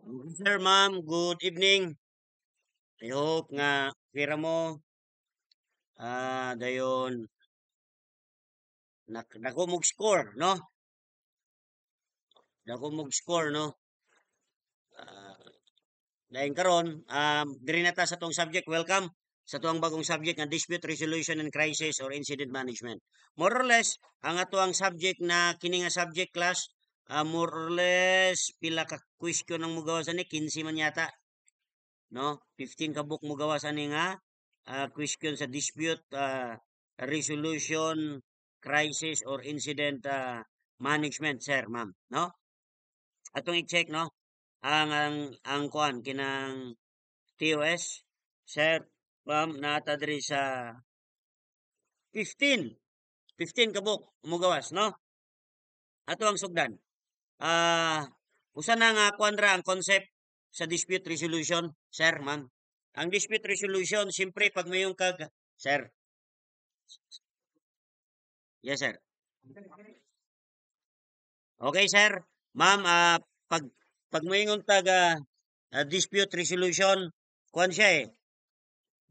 Sir, ma'am, good evening. I hope nga pira mo dayon nako mog score, no? Nako mog score, no? Ah, Dayon karon, diri na ta sa tong subject. Welcome sa tuang bagong subject nga dispute resolution and crisis or incident management. More or less, ang atuang subject na kini nga subject class, more or less pila ka question ang mugawas ani 15 man yata, no? 15 ka book mugawas ani nga question sa dispute resolution, crisis or incident management, sir, ma'am, no? Atong i-check, no? Ang kuan kinang TOS, sir, ma'am, nata diri sa 15. 15 ka book mugawas, no? Ato ang sugdan. Ah, usa na nga kuan ra ang concept sa dispute resolution, sir, ma'am. Ang dispute resolution, siyempre, pag mayong sir, yes, sir. Okay, sir. Ma'am, pag pag moingon tag dispute resolution, kuan siya eh.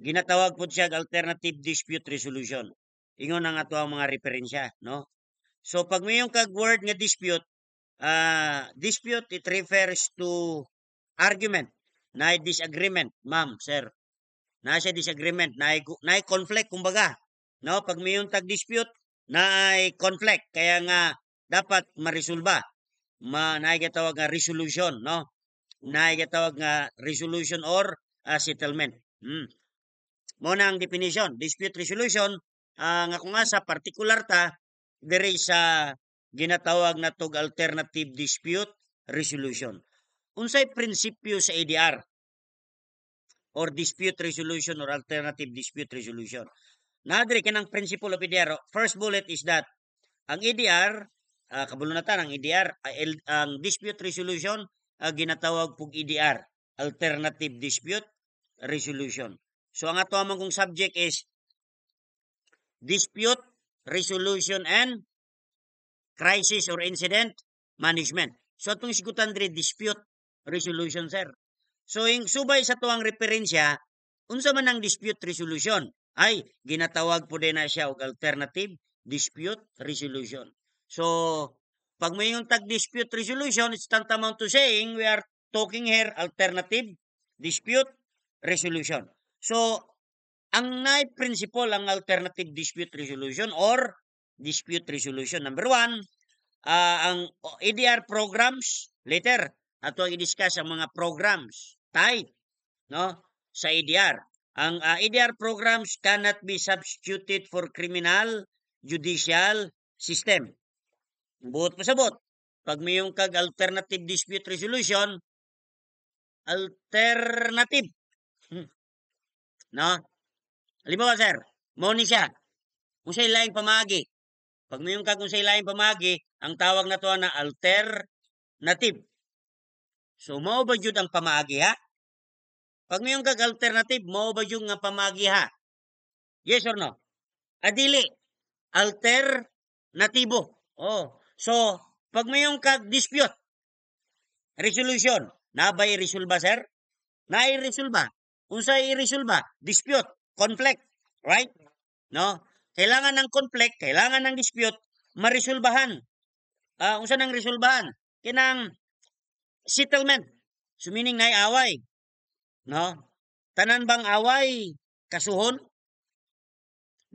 Ginatawag po siya alternative dispute resolution. Ingon ang ato ang mga referensya, no? So pag mayong kag word nga dispute, dispute it refers to argument, na disagreement, ma'am, sir. Na siya disagreement, na conflict kumbaga. No, pag mayong tag dispute, na conflict kaya nga dapat maresolba. Naay gatawag nga resolution, no? Naay gatawag nga resolution or settlement. Mo na ang definition. Dispute resolution, nga kung nga sa particular ta, diri sa ginatawag na tog alternative dispute resolution. Unsay prinsipyo sa ADR or dispute resolution or alternative dispute resolution? Nadiri kanang principle of ADR. First bullet is that ang ADR, kabulunatan ang ADR, ang dispute resolution, ginatawag pug ADR, alternative dispute resolution. So ang ato among kong subject is dispute resolution and crisis or incident management. So atong sigutan diri dispute resolution, sir. So yung subay sa tuang referensya, unsa man ang dispute resolution? Ay ginatawag po din na siya og alternative dispute resolution. So pag may yung tag dispute resolution, it's tantamount to saying we are talking here alternative dispute resolution. So ang principle ang alternative dispute resolution or dispute resolution. Number one, ang ADR programs, later, ato ang i-discuss ang mga programs, type, no, sa ADR. Ang ADR programs cannot be substituted for criminal judicial system. Buot pa sabot. Pag mayong kag alternative dispute resolution, alternative. No? Halimbawa, sir, mo ni siya. Kung sa'y laing pamagi. Pag mayong kag kung sa'y laing pamagi, ang tawag na to na alternative. So, mao ba jud ang pamagi, ha? Pag mayong kag alternative, mao ba jud nga pamagi, ha? Yes or no? Adili. Alternatibo. Oh. So, pag mayong kag dispute, resolution, nabay resolba, sir? Na-resolba. Unsa i-resolba? Dispute, conflict, right? No? Kailangan ng conflict, kailangan ng dispute, maresolbahan. Unsa nang resolbahan? Kinang settlement. So meaning na away. No? Tanan bang away kasuhon?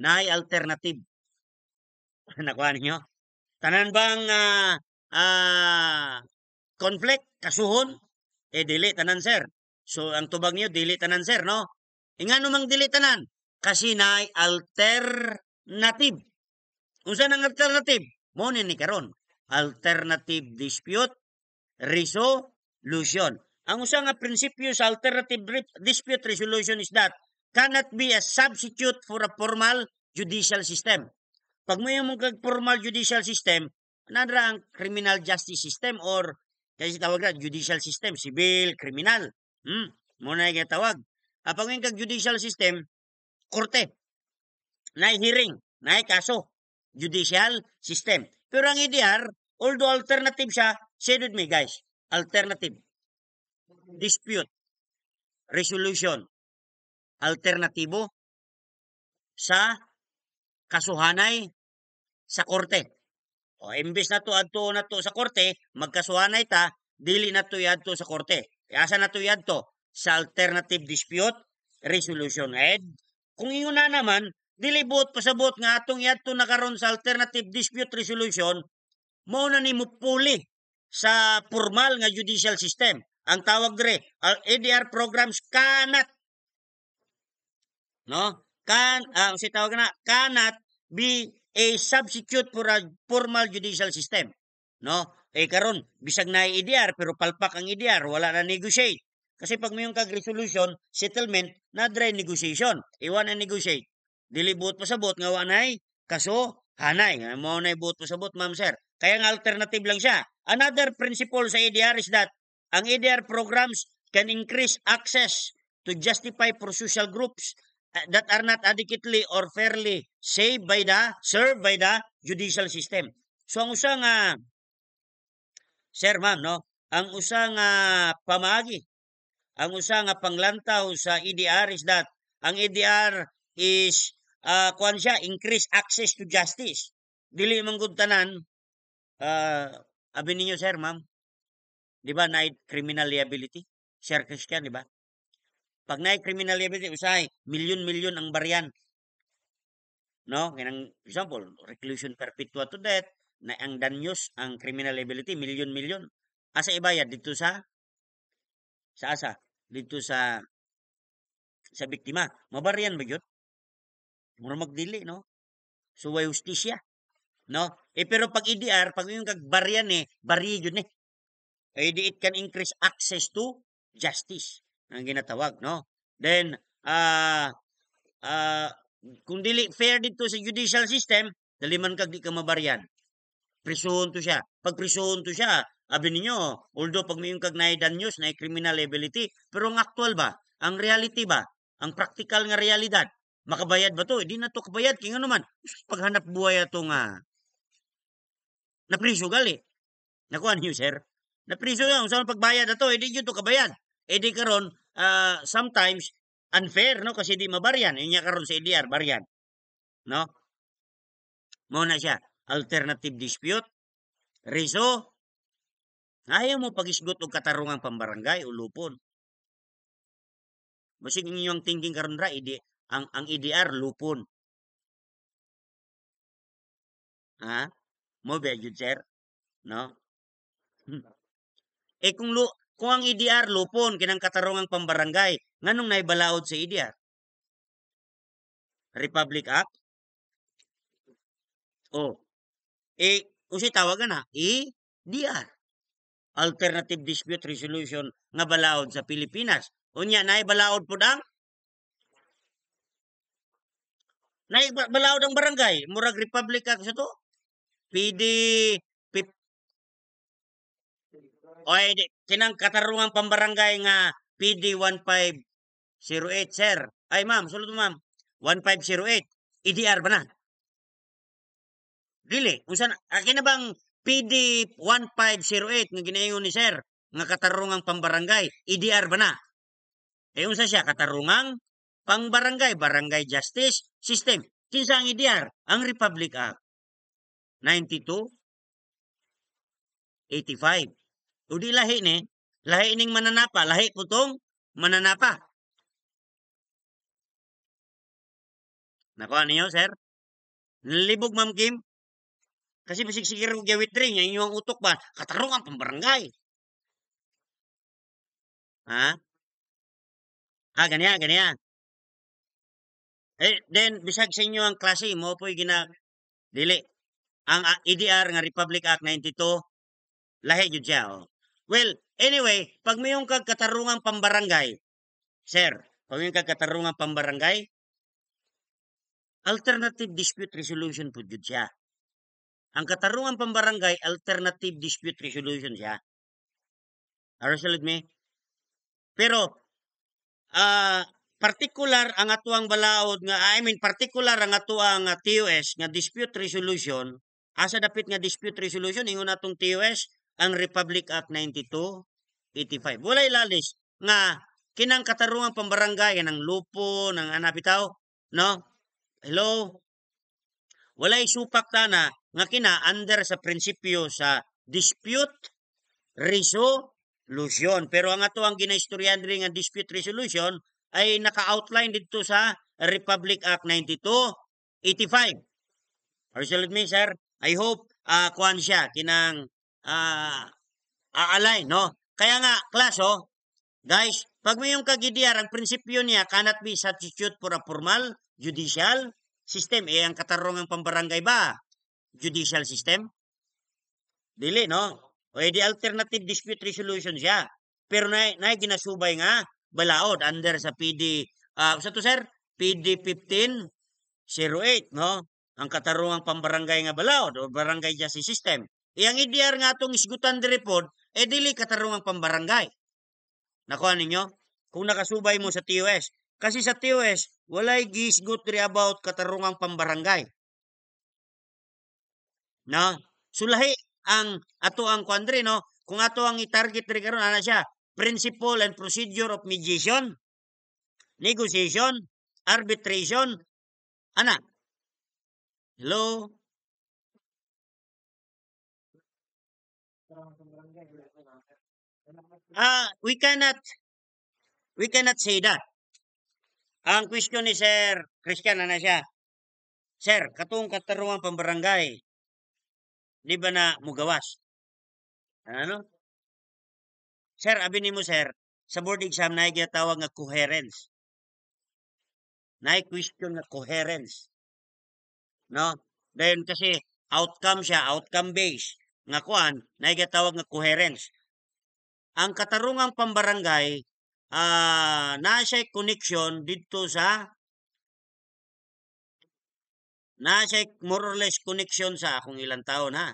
Naay alternative. Nakuha ninyo? Tanan bang conflict kasuhon? Dili tanan, sir. So ang tubag niyo dili tanan, sir, no? Ingano mang dili tanan? Kasi naay alternative. Unsa nang alternative? Mo ni karon. Alternative dispute resolution. Ang usa nga prinsipyo sa alternative dispute resolution is that cannot be a substitute for a formal judicial system. Pag may mong formal judicial system, anadra ang criminal justice system or kasi tawag na judicial system, civil, criminal. Muna yung tawag. Pag may kag judicial system, korte, na hearing, na kaso, judicial system. Pero ang EDR, although alternative siya, share with me guys, alternative. dispute resolution alternatibo sa kasuhanay sa korte. O imbes na to adto na to sa korte, magkasuhanay ta, dili na to yadto sa korte. Asa na to yadto? Sa alternative dispute resolution. Kung ingon na naman, dili buot pasabot nga atong yadto na karon sa alternative dispute resolution, mao na nimo puli sa formal nga judicial system. Ang tawag dire, ADR programs cannot, no? Si tawag na, cannot be a substitute for a formal judicial system, no? Karon bisag na EDR pero palpak ang EDR, wala na negotiate. Kasi pag mayong kag resolution, settlement, na dry negotiation. Iwan na negotiate. Dili buot pasabot nga wanay kaso hanay. Mao nay buot pasabot, ma'am sir. Kaya nga alternative lang siya. Another principle sa EDR is that ang EDR programs can increase access to justify for social groups that are not adequately or fairly served by the judicial system. So ang usa nga sir ma'am, no, ang usa nga pamaagi, ang usa nga panglantaw sa EDR is that ang EDR is kuan siya, increase access to justice. Dili man gud tanan abi ninyo sir ma'am, di ba, na criminal liability, sir Christian, di ba? Pag na criminal liability, usahay, milyon-milyon ang baryan. No? Ganang example, reclusion perpetua to death, na ang danyos, ang criminal liability, milyon-milyon. Asa ibayad? Dito sa asa? Dito sa biktima. Mabaryan ba yun? Mura magdili, no? So, way justisya. No? Pero pag EDR, pag yung kagbaryan bari yun it can increase access to justice ang ginatawag, no? Then kung dili fair dito sa judicial system, dali man kag di ka mabaryan, prisuhon to siya. Pag prisuhon to siya, abi ninyo, although pag may kag naay danyos, naay criminal liability, pero ang actual ba, ang reality ba, ang practical nga realidad, makabayad ba to? Di na to kabayad, kaya nga naman, paghanap buhay ato nga napriso gali. Nakuha niyo sir? Napriso lang, sa pagbayad na to, di yun to kabayad. Di karon, sometimes, unfair, no? Kasi di mabaryan. Inya karon sa EDR, baryan. No? Muna siya, alternative dispute, reso, ayaw mo pagisgot og katarungang pambarangay o lupon. Basig inyong thinking karon ra, ang EDR, lupon. Ha? Mo ba yun, sir? No? Kung ang EDR lupon kinang katarungang pambarangay, nganong naibalaod sa EDR? Republic Act? Usi tawagan na, EDR. Alternative Dispute Resolution nga balaod sa Pilipinas. Unya, naibalaod po naibalaod ang barangay. Murag Republic Act sa to. PD kinang katarungang pambarangay nga PD 1508, sir. Ay ma'am, sulod ma'am. 1508. EDR ba na? Dili. Unsan akin na bang PD 1508 nga ginaingon ni sir nga katarungang pambarangay, EDR ba na? Unsa siya katarungang pangbarangay, barangay justice system. Kinsa ang EDR? Ang Republic Act 9285. O di lahi ning mananapa, lahi po tong mananapa. Nakuha niyo, sir? Nalibog, Ma'am Kim? Kasi basig-sigir kong gawit rin, yung inyong utok ba, katarungan pang barangay. Ha? Ganyan. Then, bisag sa inyo ang klase, mo po'y dili. Ang EDR nga Republic Act 92, lahi yun siya, oh. Well, anyway, pag mayong katarungang pambarangay, sir, pag mayong katarungang pambarangay, alternative dispute resolution po yun siya. Ang katarungang pambarangay, alternative dispute resolution siya. Are you with me? Pero, particular ang atuang balaod nga, particular ang atuang TOS nga dispute resolution, asa dapit nga dispute resolution, ingon atong TOS, ang Republic Act 92, 85. Walay lalis nga kinang katarungan pambarangay ng lupo ng anapitaw, no? Hello? Walay supak ta na nga kina under sa prinsipyo sa dispute resolution. Pero ang ato ang ginaistoryan diri nga dispute resolution ay naka-outline dito sa Republic Act 9285. Are you with me, sir? I hope kuan siya kinang aalay, no? Kaya nga, class, guys, pag may yung kagidiyar, ang prinsipyo niya cannot be substitute for a formal judicial system. Ang katarungang pambarangay ba? Judicial system? Dili, no? O di alternative dispute resolution siya. Pero na ginasubay nga, balaod under sa PD, sa to sir, PD 1508, no? Ang katarungang pambarangay nga balaod o barangay justice system. Iyang idiyar nga itong isgutan di report, dili katarungang pambarangay. Nakuha ninyo? Kung nakasubay mo sa TOS. Kasi sa TOS, walay gisgut diri about katarungang pambarangay. No? Sulahi ang ato ang kuandre, no? Kung ato ang i-target diri karon ana siya, principle and procedure of mediation, negotiation, arbitration, ana. Hello? We cannot say that. Ang question ni Sir Christian na siya. Sir, katong katarungan pambarangay, di ba na mugawas? Ano? Sir, abi nimo sir, sa board exam na ginatawag nga coherence. Na question nga coherence. No? Then kasi outcome siya, outcome based. Nga kuan, na ginatawag nga coherence. Ang katarungang pambarangay, na siya connection dito sa na siya more or less connection sa akong ilang taon ha.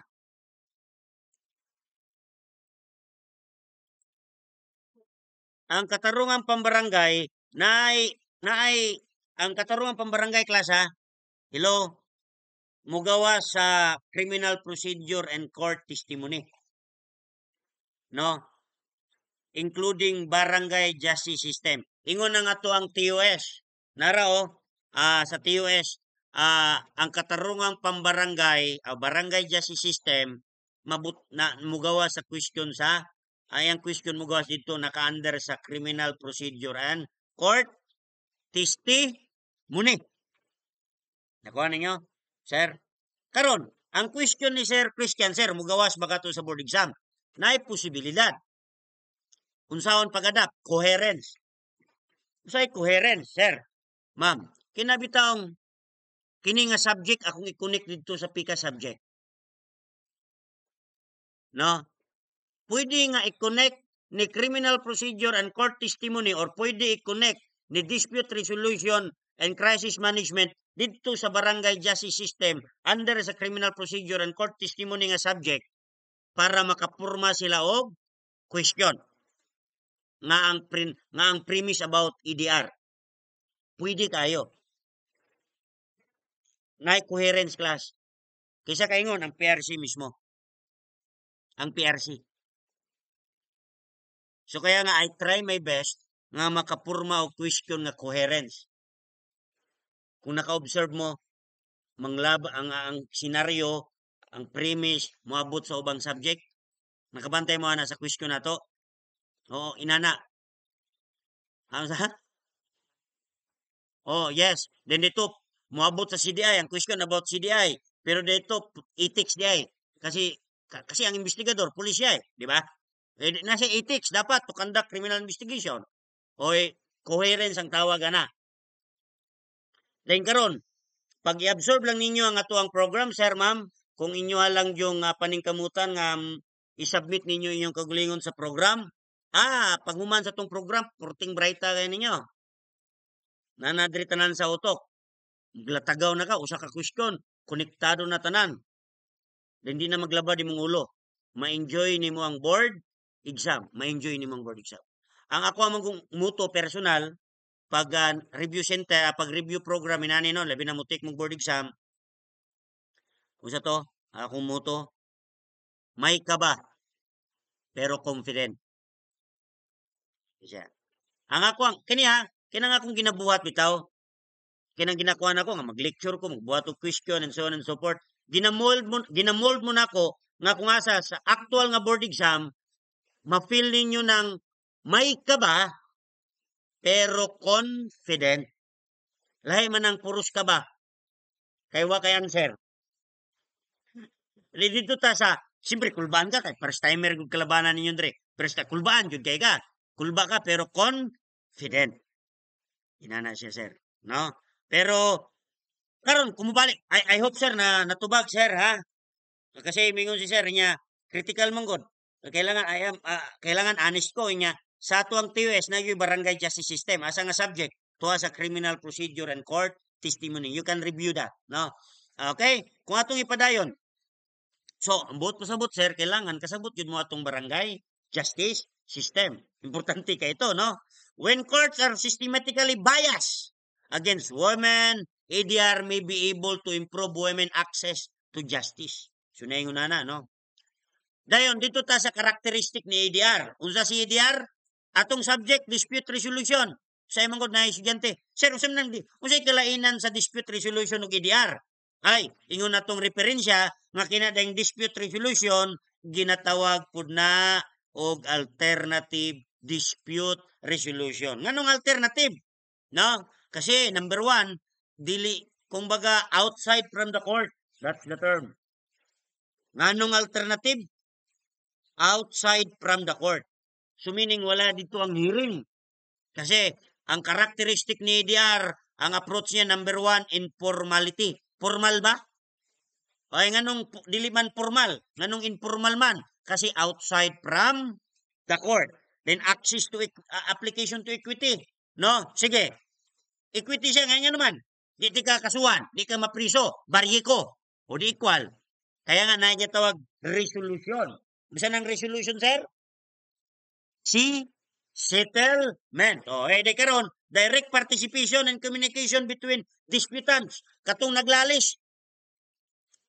Ang katarungang pambarangay naay ang katarungang pambarangay class ha. Hello. Mugawa sa criminal procedure and court testimony. No? Including barangay justice system. Ingon na nga to ang TOS. Nara sa TOS, ang katarungang pambarangay, barangay justice system, mugawa sa question sa, ang question mugawa dito naka-under sa criminal procedure and court testimony. Nakuha ninyo? Sir? Karon, ang question ni Sir Christian, sir, mugawas ba to sa board exam? Naay posibilidad. Unsaon pag-adapt? Coherence. Unsay coherence, sir? Ma'am, kinabitaong kini nga subject akong i-connect dito sa pika subject. No? Pwede nga i-connect ni criminal procedure and court testimony or pwede i-connect ni dispute resolution and crisis management dito sa barangay justice system under sa criminal procedure and court testimony nga subject para makapurma sila og question nga ang premise about EDR. Pwede kayo. Na coherence class. Kaysa kaingon ang PRC mismo. Ang PRC. So kaya nga I try my best nga makapurma og question nga coherence. Kung naka-observe mo manglaba ang senaryo, ang premise moabot sa ubang subject, nakabantay mo ana sa question nato. Oo, inana. Ang sa? Oh, yes. Then dito moabot sa CDI, ang question about CDI. Pero dito ethics DI kasi ang investigador pulis siya, di ba? Nasa ethics dapat to conduct criminal investigation. O coherence ang tawag ana. Then karon, pag i-absorb lang ninyo ang ato ang program, sir, ma'am, kung inyo lang yung paningkamutan nga i-submit ninyo inyong kagulingon sa program, paghuman sa tong program, kurting brighta kayo ninyo. Nanadri tanan sa utok. Glatagaw na ka, usa ka question, konektado na tanan. Hindi na maglaba di mong ulo. Ma-enjoy nimo ang board exam. Ma-enjoy nimo ang board exam. Ang ako among muto personal, pag review center, pag review program inani no, labi na mo take mong board exam. Usa to, akong muto, may kaba pero confident. Siya. Ang ako ang kini ha, kinang akong ginabuhat bitaw. Kinang ginakuha nako nga mag-lecture ko, magbuhat og question and so on and so forth. Ginamold mo nako nga kung asa sa actual nga board exam, ma-feel ninyo ng may kaba pero confident. Lahi man ang puros kaba. Kay wa kay answer. Dito ta sa, siyempre kulbaan ka kay first timer gud kalabanan ninyo dre. First kulbaan jud kay ka. Kulba ka pero confident. Inana siya sir, no? Pero karon kumubalik. I hope sir na natubag sir ha. Kasi mingon si sir niya critical man gud. Kailangan kailangan honest ko niya sa tuang TUS na yung barangay justice system asa nga subject tuwa sa criminal procedure and court testimony. You can review that, no? Okay, kung atong ipadayon. So, ang buot pasabot sir, kailangan kasabot yun mo atong barangay justice system. Importante ka ito, no? When courts are systematically biased against women, ADR may be able to improve women access to justice. So, na no? Dayon, dito ta sa karakteristik ni ADR. Unsa si ADR? Atong subject, dispute resolution. Sa imong gud na estudyante. Sir, unsay kalainan sa dispute resolution ug ADR? Ay, ingon natong referensya nga kinadayang dispute resolution ginatawag pud na og alternative dispute resolution. Nganong alternative? No? Kasi number one, dili kumbaga outside from the court. That's the term. Nganong alternative? Outside from the court. So meaning wala dito ang hearing. Kasi ang karakteristik ni ADR, ang approach niya number one, informality. Formal ba? Ay nganong dili man formal, nganong informal man kasi outside from the court. Then access to application to equity. No? Sige. Equity siya nga naman. Di ka kasuhan, di ka mapriso, barye ko, o di equal. Kaya nga na tawag resolution. Bisa ng resolution, sir? Si settlement. Di karon direct participation and communication between disputants. Katong naglalis.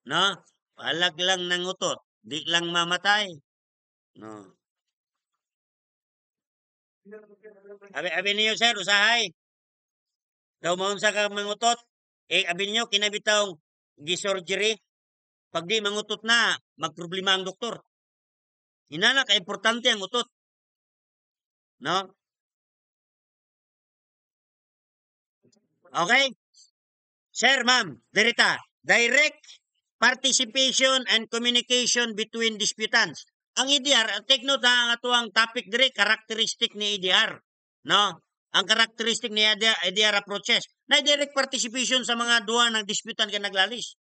No? Palag lang ng utot. Di lang mamatay. No. Abi niyo, sir, usahay. Daw maunsa ka mangutot. Abi niyo, kinabitawng gisurgery. Pag di mangutot na, magproblema ang doktor. Inana ka importante ang utot. No? Okay? Sir, ma'am, dirita. Direct participation and communication between disputants. Ang EDR, take note ha, ang atuang topic dire, characteristic ni EDR. No? Ang characteristic ni EDR approaches. Na direct participation sa mga duwa ng disputant ka naglalis.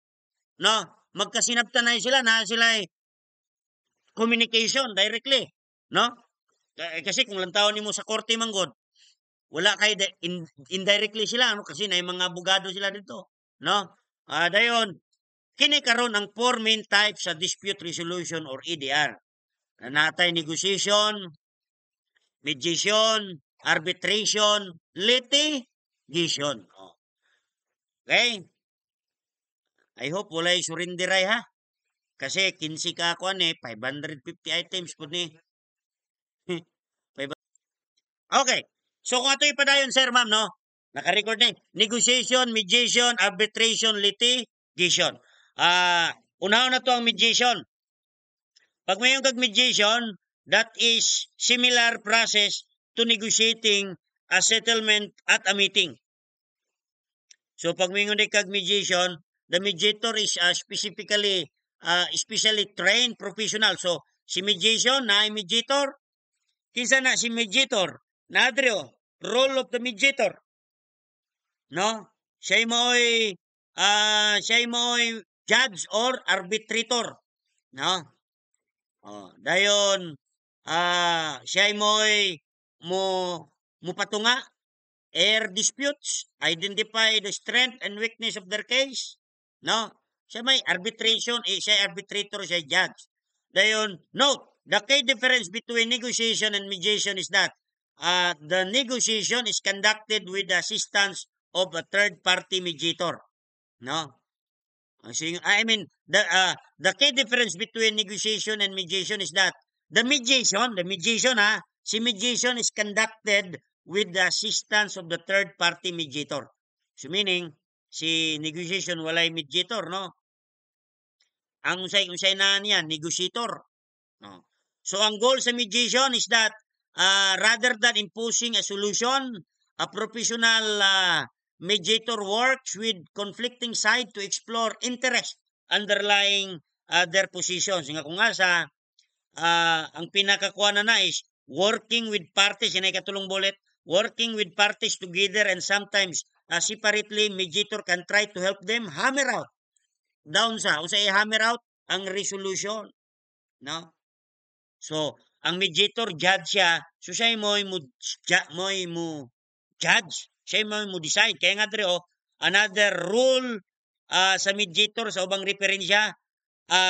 No? Magkasinabtan na sila communication directly. No? Kasi kung lantawon nimo sa korte manggod, wala kay indirectly sila, no? Kasi na mga abogado sila dito. No? Dayon, kini karon ang four main types sa dispute resolution or EDR. Natay negotiation, mediation, arbitration, litigation. Okay? I hope walay surindiray ha. Kasi 15 ka ako 550 items po ni. Okay. So kung ato ipadayon sir ma'am no, naka-record na negotiation, mediation, arbitration, litigation. Unaon na to ang mediation. Pag mayong kag mediation, that is similar process to negotiating a settlement at a meeting. So pag mayong kag mediation, the mediator is specially trained professional. So si mediation na mediator, kinsa na si mediator? Nadrio, role of the mediator. No? Siya mo'y judge or arbitrator. No? Dayon siya mo'y mupatunga air disputes, identify the strength and weakness of their case. No? Siya may arbitration, siya arbitrator, siya judge. Dayon, note, the key difference between negotiation and mediation is that the negotiation is conducted with the assistance of a third-party mediator. No? I mean, the key difference between negotiation and mediation is that the mediation Si mediation is conducted with the assistance of the third party mediator. So meaning, si negotiation walay mediator, no? Ang usay na niya, negotiator. No? So ang goal sa mediation is that rather than imposing a solution, a professional mediator works with conflicting side to explore interest underlying their positions. Nga kung nga sa ang pinakakuha na is working with parties, yan ay katulong bullet, working with parties together and sometimes separately, mediator can try to help them hammer out down sa usay hammer out ang resolution, no? So ang mediator judge siya, so siya mo judge, siya mo decide. Kaya nga dre another rule sa mediator sa ubang referensya,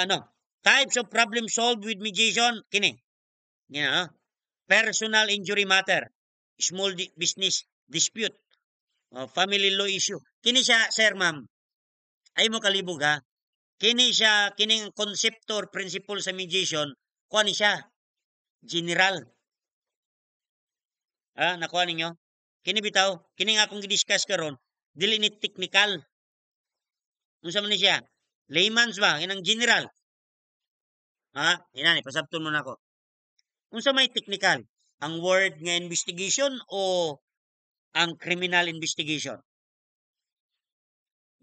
no, types of problem solved with mediation kini. Personal injury matter, small business dispute, family law issue. Kini siya, sir, ma'am, ay mo kalibog ha. Kining konsepto or principle sa mediation, kuha ni siya, general. Nakuha ninyo? Kini bitaw, kining akong gidiscuss karon, dili ni technical. Unsa man ni siya? Layman's ba? Kinang general. Inani, pasabton mo na ako. Unsa may technical? Ang word nga investigation o ang criminal investigation?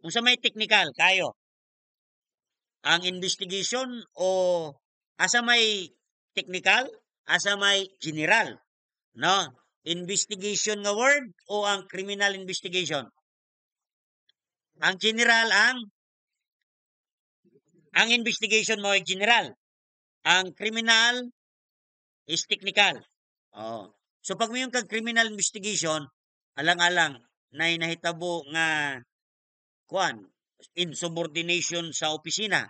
Unsa may technical kayo? Ang investigation o asa may technical, asa may general, no? Investigation nga word o ang criminal investigation? Ang general ang investigation mo ay general. Ang criminal is technical. So pag mayong kag criminal investigation, alang-alang na nahitabo nga insubordination sa opisina,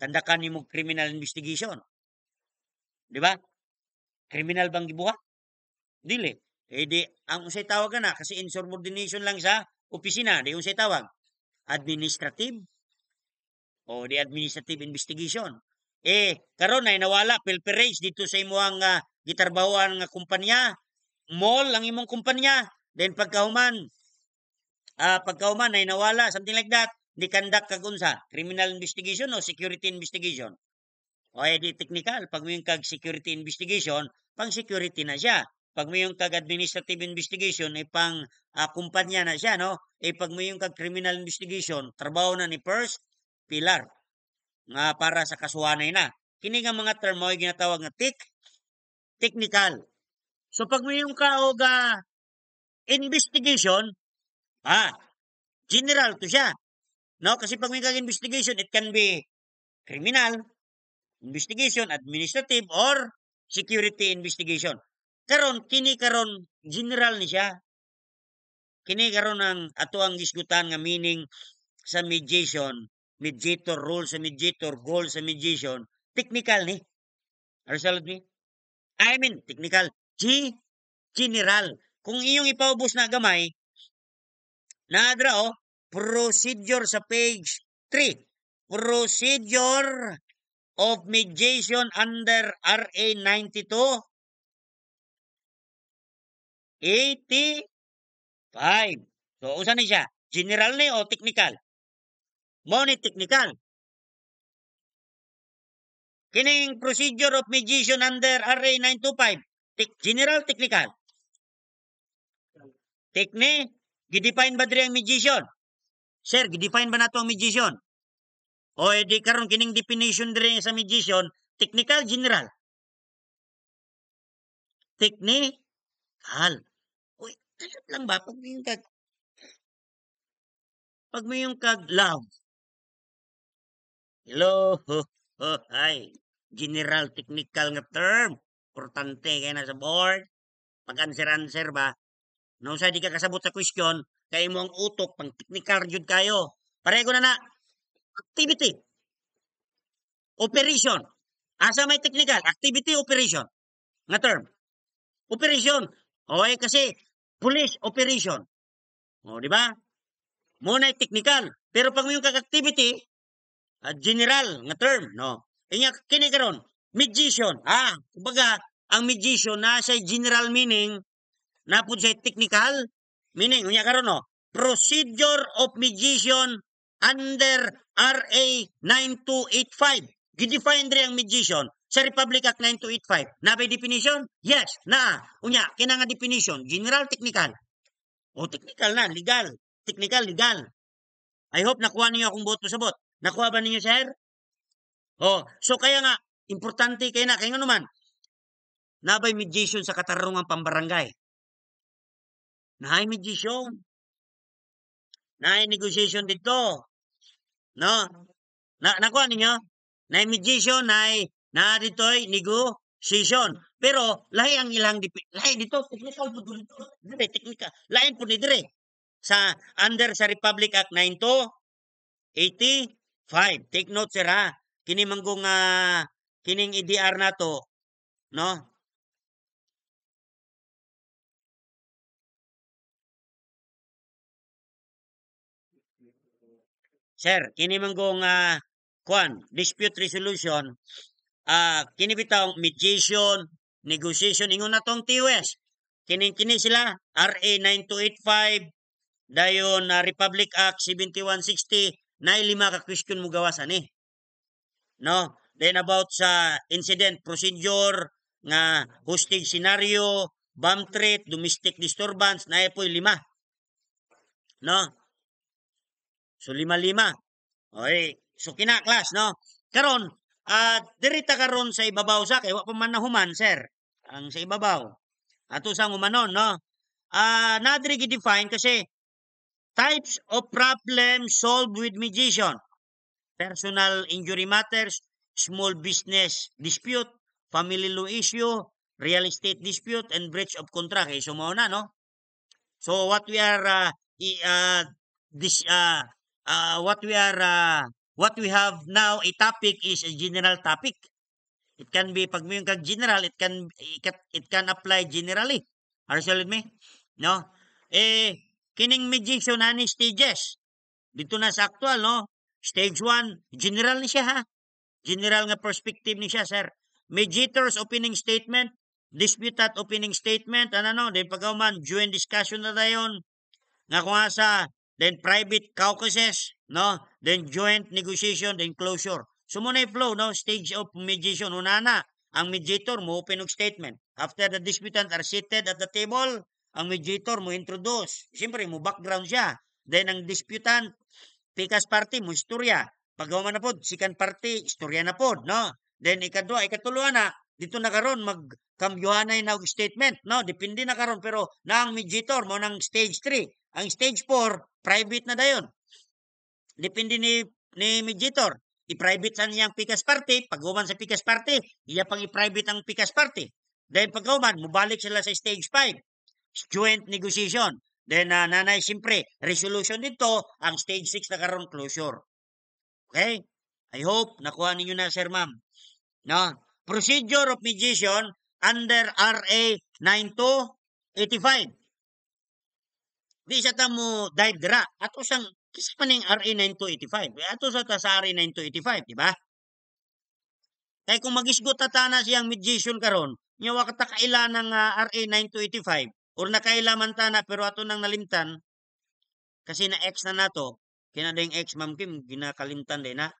tandakan nimo criminal investigation. Di ba? Criminal bang gibuhat? Dili. Di, ang unsay tawag na kasi insubordination lang sa opisina, di unsay tawag? Administrative o di administrative investigation. Karon ay nawala pilferage dito sa imuhang gitarbahoan nga kumpanya, mall ang imong kumpanya, then pagkahuman ay nawala, something like that, di conduct kag unsa, criminal investigation o security investigation. O di technical, pag mayong kag security investigation, pang security na siya. Pag mayong kag administrative investigation, ay pang kumpanya na siya, no? Pag mayong kag criminal investigation, trabaho na ni first pillar nga para sa kasuhanay na. Kini nga mga term mo ginatawag nga technical. So pag mayong ka og investigation, general to siya. No, kasi pag may kag investigation, it can be criminal investigation, administrative or security investigation. Kini karon general ni siya. Kini karon ang ato ang gisgutan nga meaning sa mediation, mediator role sa mediator, goal sa mediation, technical ni. Arsalad ni? I mean, technical. General. Kung iyong ipaubos na gamay, naadra procedure sa page 3. Procedure of mediation under RA 92 85. So, usan ni siya? General ni o technical? Mo ni technical. Kining procedure of mediation under RA 925. General, technical? Gidefine ba diri ang mediation? Sir, gidefine ba nato ang mediation? O di karon kining definition diri sa mediation, technical, general? Technical. Uy, talat lang ba pag may yung kag love? Hello. Ay, general technical nga term. Importante kay na sa board. Pag answer ba? Nung sa di ka kasabot sa question, kay mo ang utok pang technical jud kayo. Pareho na activity. Operation. Asa may technical? Activity, operation. Nga term. Operation. Okay, kasi police operation. O, di ba? Muna technical. Pero pag may kag-activity, general nga term, no? Kini karon, mediation. Kumbaga, ang mediation na sa general meaning, napod sa technical meaning. Unya karon no, procedure of mediation under RA 9285. Gidefine diri ang mediation sa Republic Act 9285. Na by definition? Yes, na. Unya, kina nga definition, general, technical. O technical na, legal. Technical, legal. I hope nakuha niyo akong boto sa bot. Nakuha ba ninyo, sir? Oh, so kaya nga importante kay na kay nga naman nabay mediation sa katarungan pambarangay. Naay mediation. Naay negotiation dito. No? Nakuha ninyo? Naay mediation, na dito'y negotiation. Pero lahi ang ilang lahi dito technical po dito. Dire technical. Lain po ni dire sa under sa Republic Act 9285. Take note sir ha. Kini manggong kining EDR nato, no? Sir, kini manggong dispute resolution, kini bitaw mediation, negotiation ingon natong TOS. Kini sila RA 9285 dayon Republic Act 7160 na 5 ka question mo gawas ani. No? Then about sa incident procedure nga hostage scenario, bomb threat, domestic disturbance na po'y 5. No? So 5-5. Okay. So kina class no. Karon dirita karon sa ibabaw sa kay wa pa man nahuman sir. Ang sa ibabaw. Ato sang umanon no. Nadiri gi-define kasi types of problem solved with mediation. Personal injury matters, small business dispute, family law issue, real estate dispute, and breach of contract. So mao na no. So what we are what we have now a topic is a general topic. It can be pag may kag general, it can apply generally. Are you with me? No. Kining mediation ani stages. Dito na sa actual no. Stage 1, general ni siya ha. General nga perspective ni siya sir. Mediator's opening statement, disputed opening statement, then pagkauman joint discussion na dayon nga kung asa, then private caucuses, no? Then joint negotiation, then closure. So muna flow, no? Stage of mediation. Una na, ang mediator mo open og statement. After the disputant are seated at the table, ang mediator mo introduce. Siyempre, mo background siya. Then ang disputant, pikas party mo istorya. Paggawa na pod, second party, istorya na pod, no? Then ikadua, ikatuluan na, dito na karon magkambyuhanay na og statement, no? Depende na karon pero na ang mediator mo ng stage 3. Ang stage 4, private na dayon. Depende ni mediator. I-private sa niyang pikas party, paghuman sa pikas party, iya pang i-private ang pikas party. Then paghuman, mubalik sila sa stage 5, joint negotiation. Then nanay siyempre, resolution dito, ang stage 6 na karon closure. Okay? I hope nakuha ninyo na sir ma'am. No? Procedure of mediation under RA 9285. Di sa tamo dive dira. Ato sang kisa pa ning RA 9285. Ato sa RA 9285, di ba? Kaya kung magisgot na siyang mediation karon, nya wa kata kaila ng RA 9285 or nakailaman ta na pero ato nang nalimtan kasi na X na nato, kina ding X ma'am Kim ginakalimtan din na.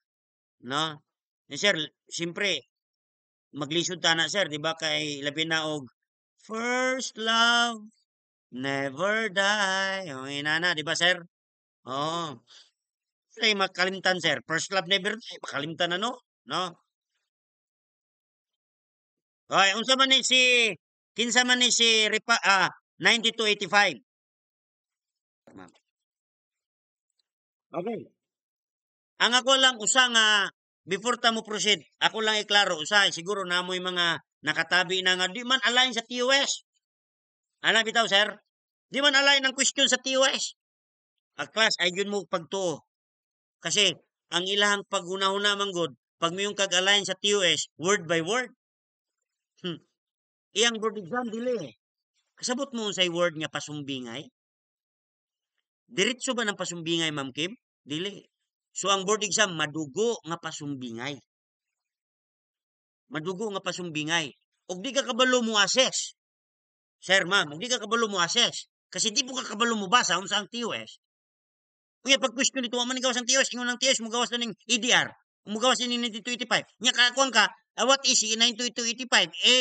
No? Sir, siyempre maglisod ta na sir, di ba kay labi na og first love never die. O inana, di ba sir? Oh. Say makalimtan sir. First love never die. Makalimtan na no? No? Okay, unsa man ni si kinsa man ni si 9285. Okay. Ang ako lang usa nga before ta mo proceed, ako lang iklaro usa siguro namoy mga nakatabi na nga di man align sa TOS. Ana bitaw sir? Di man align ang question sa TOS. A class ay yun mo pagtuo. Kasi ang ilahang paghunahuna manggod pag mayong kag-align sa TOS word by word. Iyang board exam dili. Kasabot mo unsay word nga pasumbingay? Diretso ba ng pasumbingay Ma'am Kim? Dili. So ang board exam madugo nga pasumbingay. Madugo nga pasumbingay. ug di ka kabalo mo assess. Sir, ma'am, ug di ka kabalo mo assess. Kasi di po ka kabalo mo basa unsa ang TOS. Kuya, pag question dito, man gawas ang TOS, ingon ng TOS, mo gawas na ng EDR, mo gawas ni 9285. Nya kakuan ka, what is 9285? A,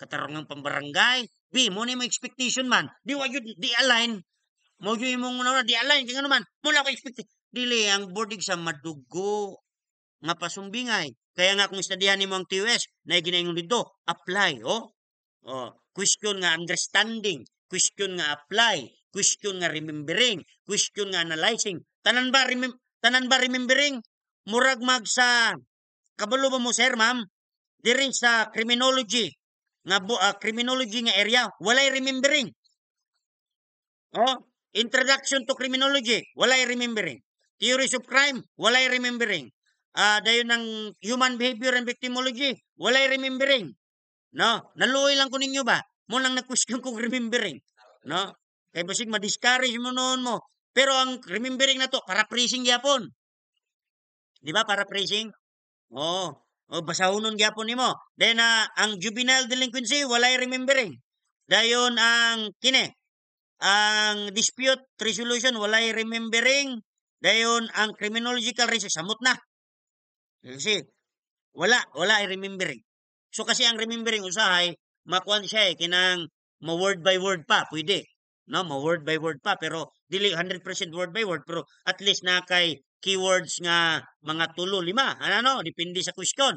katarungang pambarangay. B, mo na mo expectation man. Di wa yun, di align. Mo yun mong muna, di align. Kaya naman, mula ko expect. Dili, ang board exam madugo. Nga pasumbingay. Kaya nga kung studihan mo ang TOS, na ginayon dito, apply, oh. Oh, question nga understanding, question nga apply, question nga remembering, question nga analyzing. Tanan ba remembering? Murag mag sa kabalo ba mo sir, ma'am? Diri sa criminology criminology nga area, walay remembering. Oh, introduction to criminology, walay remembering. Theories of crime, walay remembering. Dayon ng human behavior and victimology, walay remembering. No, naluoy lang ko ninyo ba? Mo lang na-question kong remembering. No? Kay basig ma-discourage mo noon mo. Pero ang remembering na to, paraphrasing gyapon. Di ba, paraphrasing? Oo. O, basahunon gyapon nimo. Then, ang juvenile delinquency, walay remembering. Dayon ang ang dispute resolution, walay remembering. Dayon ang criminological research, samot na. Kasi, wala ay remembering. So kasi ang remembering usahay, makuan siya kinang ma-word by word pa, pwede. No, ma-word by word pa, pero dili 100% word by word, pero at least na kay keywords nga mga 3, 5. Ano, depende sa question.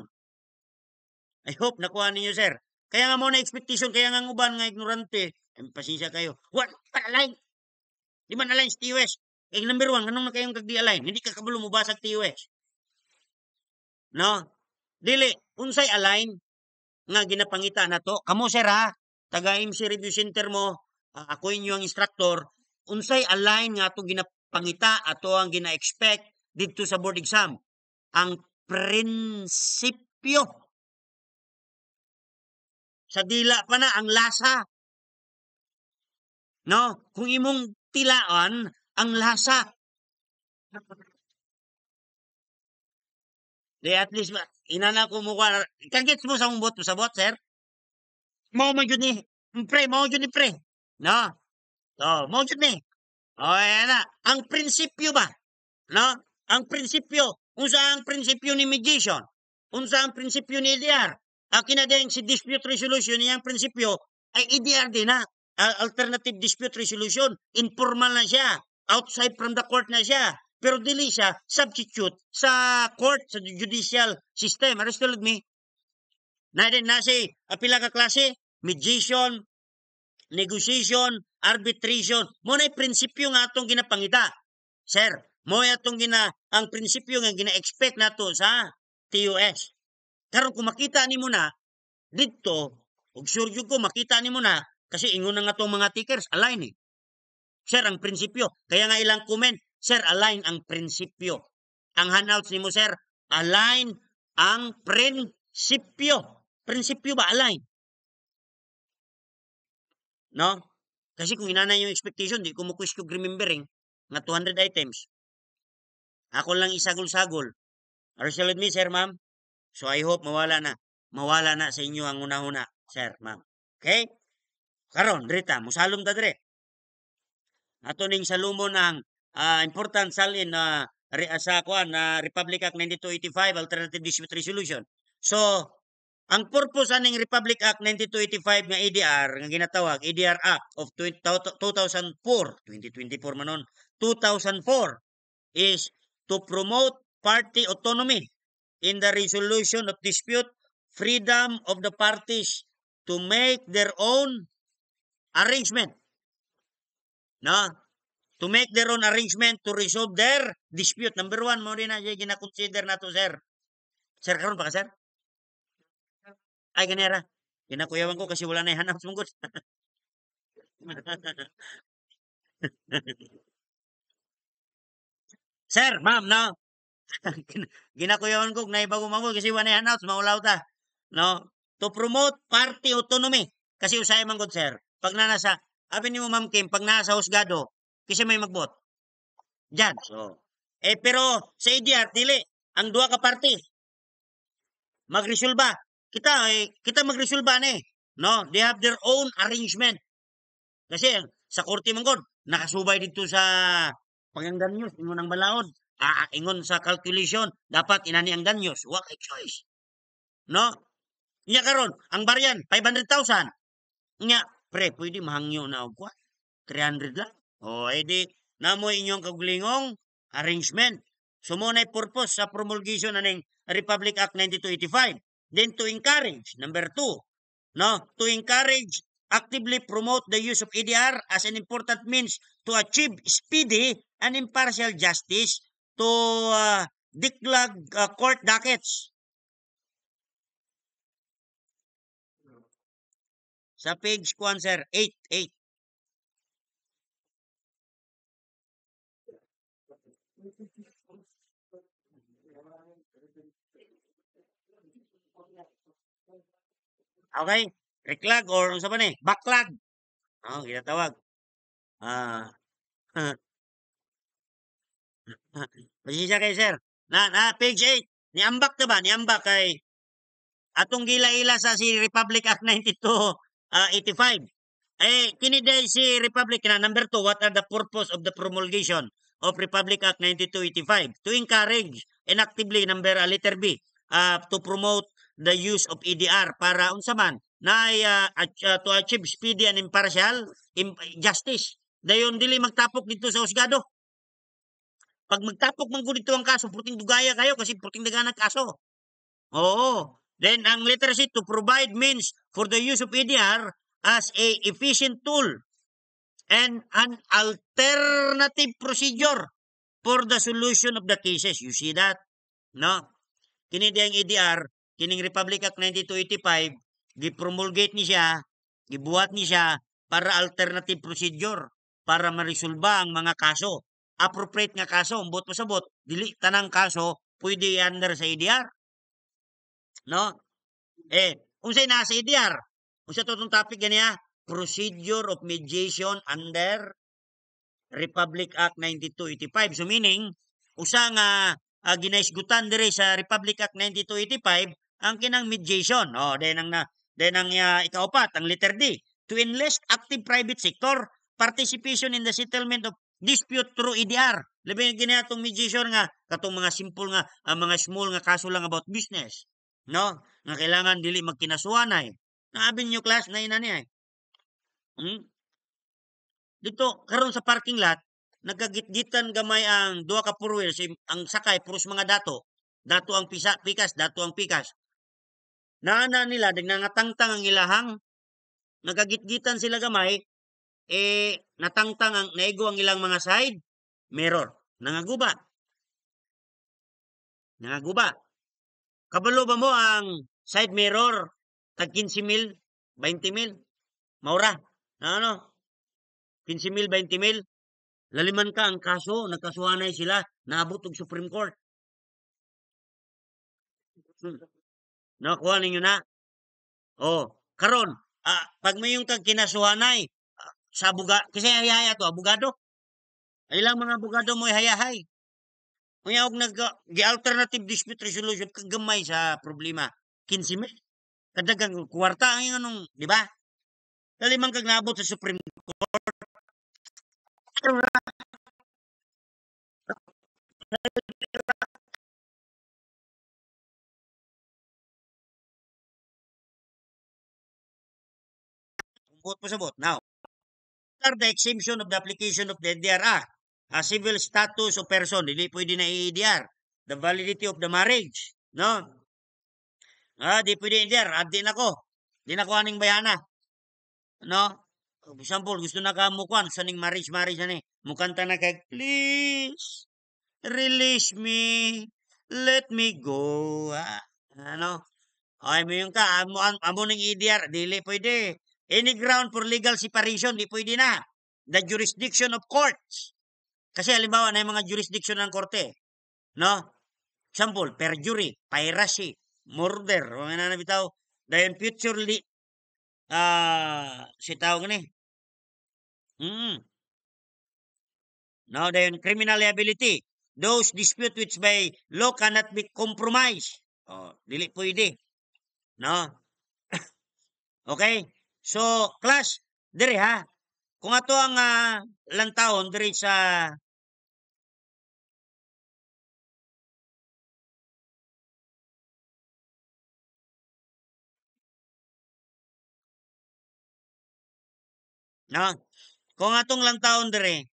I hope nakuha ninyo, sir. Kaya nga mo na expectation, kaya nga uban nga ignorante, pasensya kayo. What? Align? Di man align sa TOS? Number 1, anong na kayong kagdi-align? Hindi ka kabalo mo ba sa TOS? No? Dili, unsay align? Nga ginapangita na to. Kamo sir ha, taga MC Review Center mo, ako inyo ang instructor, unsay align nga to ginapangita ato ang gina-expect dito sa board exam. Ang prinsipyo. Sa dila pa na ang lasa. No, kung imong tilaan ang lasa. Di at least inana ko mo kagets mo sa mong boto sa bot sir. Mao man jud ni pre, mao jud ni pre. No. So, mao jud ni. O, ayan na. Ang prinsipyo ba? No? Ang prinsipyo. Unsa ang prinsipyo ni mediation? Unsa ang prinsipyo ni EDR? Akin na din si dispute resolution niyang prinsipyo ay EDR din na. Alternative dispute resolution. Informal na siya. Outside from the court na siya. Pero dili siya substitute sa court, sa judicial system. Are you still with me? Na si pila ka klase? Mediation, negotiation, arbitration, mo na prinsipyo nga atong ginapangita. Sir, mo atong ang prinsipyo nga gina-expect nato sa TOS. Karon kung makita nimo na dito, ug sure jud ko makita nimo na kasi ingon na nga tong mga tickers align eh. Sir, ang prinsipyo, kaya nga ilang comment, sir, align ang prinsipyo. Ang handouts nimo sir, align ang prinsipyo. Prinsipyo ba align? No? Kasi kung inana yung expectation, di ko mo question remembering nga 200 items. Ako lang isagol-sagol. Are you still with me, sir, ma'am? So I hope mawala na. Mawala na sa inyo ang una-una, sir, ma'am. Okay? Karon, Rita, musalom ta dire. Ato ning salumon ang important salin na sa kuan na Republic Act 9285 Alternative Dispute Resolution. So, ang purpose aning Republic Act 9285 nga EDR nga ginatawag EDR Act of 2004, 2024 manon, 2004 is to promote party autonomy in the resolution of dispute, freedom of the parties to make their own arrangement. No? To make their own arrangement to resolve their dispute. Number 1, mo rin na gina-consider na to, sir. Sir, karon pa ka, sir? Ay, ganera. Ginakuyawan ko kasi wala na ihanap sumungkot. Sir, ma'am, no? Ginakuyawan ko na ibago mangko kasi wala na ihanap, maulaw ta. No? To promote party autonomy. Kasi usay man gud sir. Pag nasa, abi nimo ma'am Kim, pag nasa husgado, kasi may magbot. Judge. So. Pero sa EDR, dili. Ang duha ka party. Magresolba. kita magresolba na eh. No? They have their own arrangement. Kasi sa korte man god, nakasubay dito sa panganggan news, ingon ang balaod. Ingon sa calculation, dapat inani ang danyos. Wa kay choice. No? Nya karon, ang baryan 500,000. Nya, pre, pwede mahangyo na og kwa. 300 lang. O, edi namo inyong kaglingong arrangement. So mo na purpose sa promulgation aning Republic Act 9285. Then to encourage, number 2, no, to encourage actively promote the use of EDR as an important means to achieve speedy and impartial justice to declag court dockets. Sa page kuan sir, 8. Okay? Reclag or unsa ba ni? Backlog. Oh, ginatawag. Ah. Pasensya kay sir. Page 8. Niambak ta ba? Niambak kay atong gila-ila sa si Republic Act 9285. Kini day si Republic na number 2, what are the purpose of the promulgation of Republic Act 9285? To encourage and actively number letter B, to promote the use of EDR para unsa man na to achieve speedy and impartial justice. Dayon dili magtapok dito sa husgado. Pag magtapok man gud dito ang kaso, puting dugaya kayo kasi puting daganang kaso. Oo. Then ang letter C, to provide means for the use of EDR as a efficient tool and an alternative procedure for the solution of the cases. You see that? No? Kini diyang EDR, kining Republic Act 9285, gipromulgate ni siya, gibuhat ni siya para alternative procedure para maresolba ang mga kaso. Appropriate nga kaso, ambot pasabot, dili tanang kaso pwede under sa EDR. No? Unsay nasa EDR? Unsa to tong topic ganiya? Procedure of mediation under Republic Act 9285. So meaning, usa nga ginaisgutan diri sa Republic Act 9285 ang kinang mediation. Then ang ikaapat, ang letter D, to enlist active private sector participation in the settlement of dispute through EDR. Labi nga itong mediation nga katong mga simple nga mga small nga kaso lang about business. No? Nga kailangan dili magkinasuanay. Naabin nyo class na ina niya. Dito karon sa parking lot, nagkagitgitan gamay ang duha ka four wheels, ang sakay puros mga dato. Dato ang pikas, dato ang pikas. Naana nila nagnangatangtang ang ilahang, nagkagitgitan sila gamay, natangtang ang naigo ang ilang mga side mirror. Nangaguba. Kabalo ba mo ang side mirror tag 15,000, 20,000? Maura. Ano? 15,000, 20,000? Laliman ka ang kaso, nagkasuhanay sila, naabot og Supreme Court. Nakuha ninyo na? Karon, pag may yung kag kinasuhanay, sa kasi hayaya to, abogado. Ilang mga abogado mo hayahay. Kaya og alternative dispute resolution kagamay sa problema. 15,000. Kadagang kwarta ang anong, di ba? Dali man kag naabot sa Supreme Court. Pasabot. Now, after the exemption of the application of the EDR, a civil status of person, dili pwede na i-EDR. The validity of the marriage. No? Di pwede EDR. Di na ko. Di na ko aning bayana. No? For example, gusto na ka mukuan sa ning marriage na ni. Mukanta na kay, please, release me, let me go. Ano? Ay mo yung ka, amo ning EDR, dili pwede. Any ground for legal separation, di pwede na. The jurisdiction of courts. Kasi halimbawa na yung mga jurisdiction ng korte. No? Example, perjury, piracy, murder, o nga na bitaw. Dahil futurely, si tawag ni. Now, then, criminal liability. Those dispute which by law cannot be compromised. Dili pwede. no? Okay? So, class, diri ha. Kung ato ang lantawon diri sa no? Kung atong lantawon diri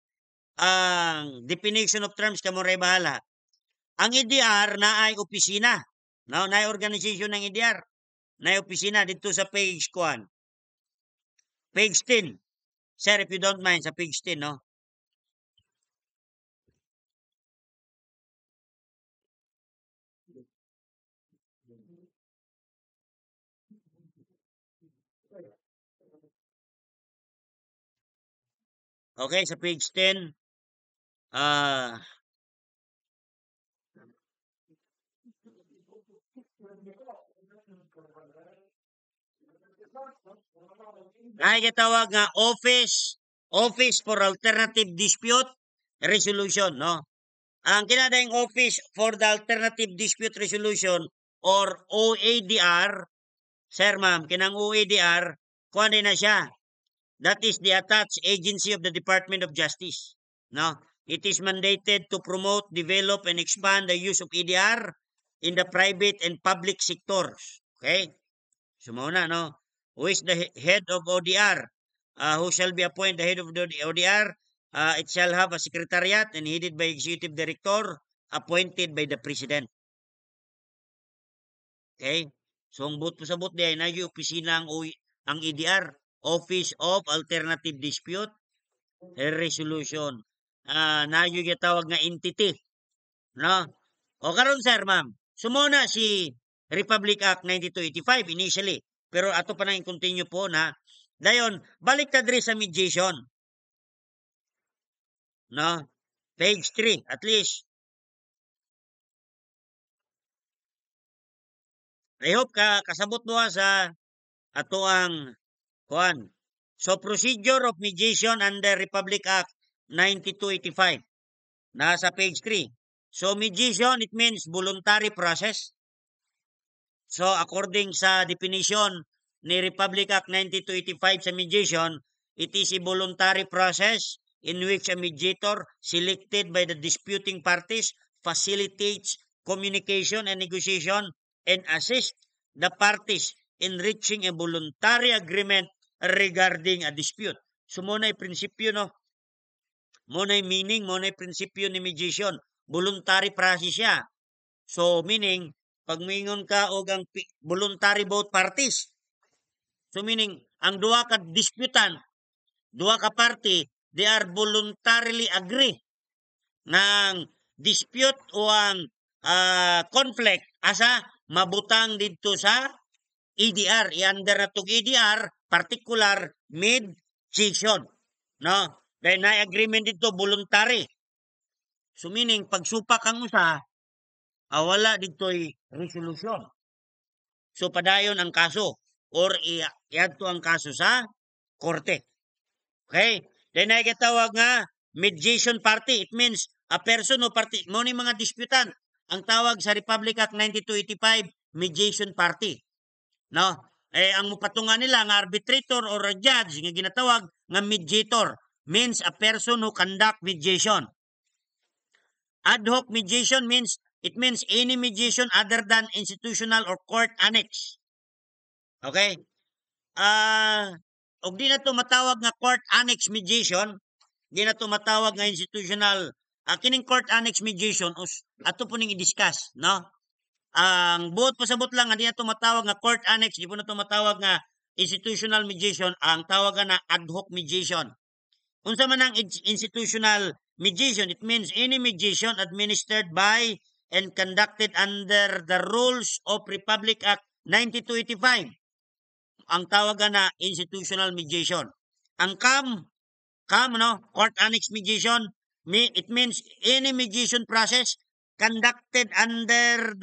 ang definition of terms kamo ray bahala. Ang EDR na ay opisina, no? Na ay organization ng EDR, na ay opisina dito sa page kuan. Page 10. Sir, if you don't mind, sa page 10, no? Okay, sa page 10, ah, ay gitawag nga Office for Alternative Dispute Resolution, no? Ang kinadaing Office for the Alternative Dispute Resolution or OADR, sir ma'am, kinang OADR, kuha din na siya. That is the attached agency of the Department of Justice. No? It is mandated to promote, develop, and expand the use of EDR in the private and public sectors. Okay? So, muna, no? Who is the head of ODR? Who shall be appointed the head of the ODR? It shall have a secretariat and headed by executive director appointed by the president. Okay? So, ang but sa but di ay na yung opisina ang EDR, Office of Alternative Dispute Resolution. Na yung tawag nga entity. No? O karon sir, ma'am. Sumuna si Republic Act 9285 initially. Pero ato pa nang continue po na dayon balik ta diri sa mediation. No? Page 3 at least. I hope kasabot mo sa ato ang kuan. So procedure of mediation under Republic Act 9285. Nasa page 3. So mediation, it means voluntary process. So according sa definition ni Republic Act 9285 sa mediation, it is a voluntary process in which a mediator selected by the disputing parties facilitates communication and negotiation and assist the parties in reaching a voluntary agreement regarding a dispute. So muna yung prinsipyo, no? Muna yung meaning, muna yung prinsipyo ni mediation. Voluntary process siya. So meaning, pag mingon ka og ang voluntary both parties. So meaning, ang duha ka disputant, duha ka party, they are voluntarily agree ng dispute o ang conflict asa mabutang dito sa EDR. I-under na itong EDR, particular mediation. No? Dahil na agreement dito, voluntary. So meaning, pag supak ang usa, wala dito'y resolution. So padayon ang kaso or iadto ang kaso sa korte. Okay? Then ay katawag nga mediation party. It means a person o party. Mo ni mga disputant. Ang tawag sa Republic Act 9285, mediation party. No? Ang mupatungan nila nga arbitrator or a judge nga ginatawag nga mediator means a person who conduct mediation. Ad hoc mediation means it means any mediation other than institutional or court annex. Okay? Og di na to matawag nga court annex mediation, di na to matawag nga institutional kining court annex mediation ato po ning i-discuss, no? Ang buot pasabot lang nga di na to matawag nga court annex, di po na to matawag nga institutional mediation, ang tawag na ad hoc mediation. Unsa man ang institutional mediation, it means any mediation administered by and conducted under the rules of Republic Act 9285. Ang tawagan na institutional mediation. Ang court annex mediation, it means any mediation process conducted under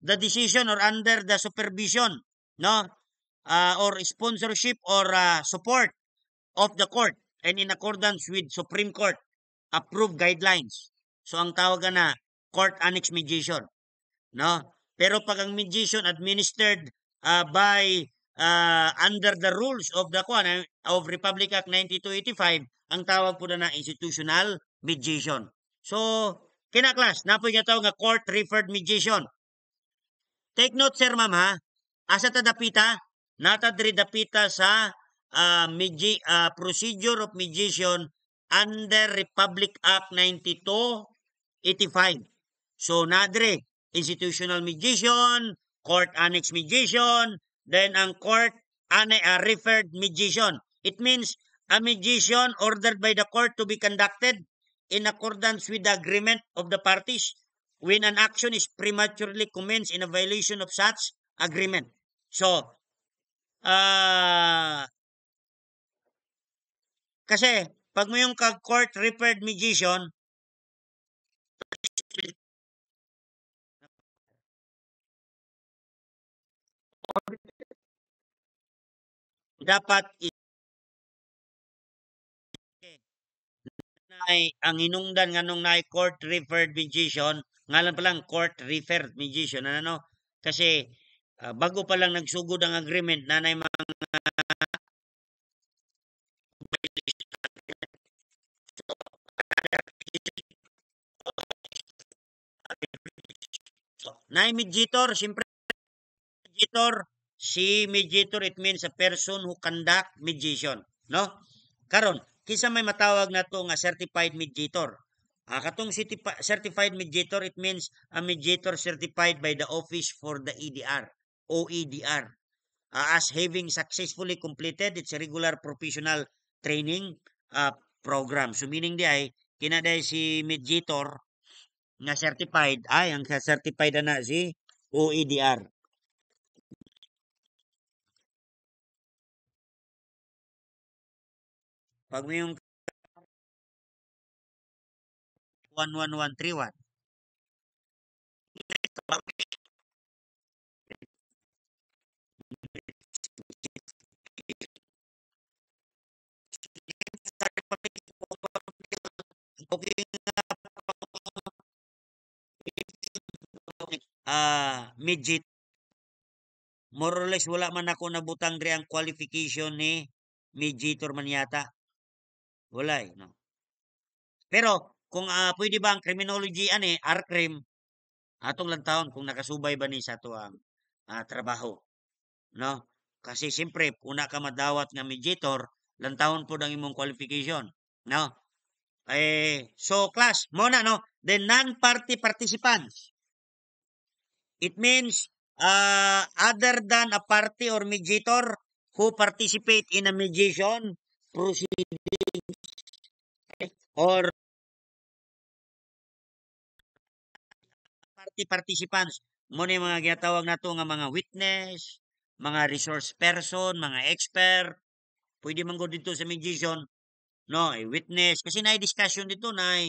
the decision or under the supervision, no? Or sponsorship or support of the court and in accordance with Supreme Court approved guidelines. So ang tawagan na court annex mediation, no? Pero pag ang mediation administered by under the rules of the of Republic Act 9285, ang tawag po na institutional mediation. So, kinaklas, napoy nga tawag nga court referred mediation. Take note, sir, ma'am, ha? Asa ta dapita? Nata diri dapita sa procedure of mediation under Republic Act 9285. So, nadre, institutional mediation, court annex mediation, then ang court referred mediation. It means a mediation ordered by the court to be conducted in accordance with the agreement of the parties when an action is prematurely commenced in a violation of such agreement. So, kasi, pag mo yung court referred mediation, dapat ang hinungdan nga nung na court referred mediation, ngalan pa lang court referred mediation, ano? Kasi bago pa lang nagsugod ang agreement, nanay mga nay mediator, siyempre mediator, it means a person who conduct mediation, no? Karon, kisa may matawag na to nga certified mediator. Katong certified mediator, it means a mediator certified by the Office for the EDR, OEDR, as having successfully completed its regular professional training program. So meaning di ay, kinaday si mediator nga certified, ay ang certified na si OEDR. Pag mo yung 11131. Midget, more or less wala man ako nabutang diri ang qualification ni mediator man yata. Wala no. Pero kung pwede ba ang criminology ani RCRIM atong lang taon kung nakasubay ba ni sa to ang trabaho, no? Kasi siyempre una ka madawat nga mediator, lang taon po ang imong qualification, no? So class mo na no, the non-party participants. It means other than a party or mediator who participate in a mediation proceedings or party participants mo ni mga ginatawag nato nga mga witness, mga resource person, mga expert, pwede man go dito sa mediation, no, witness kasi na discussion dito na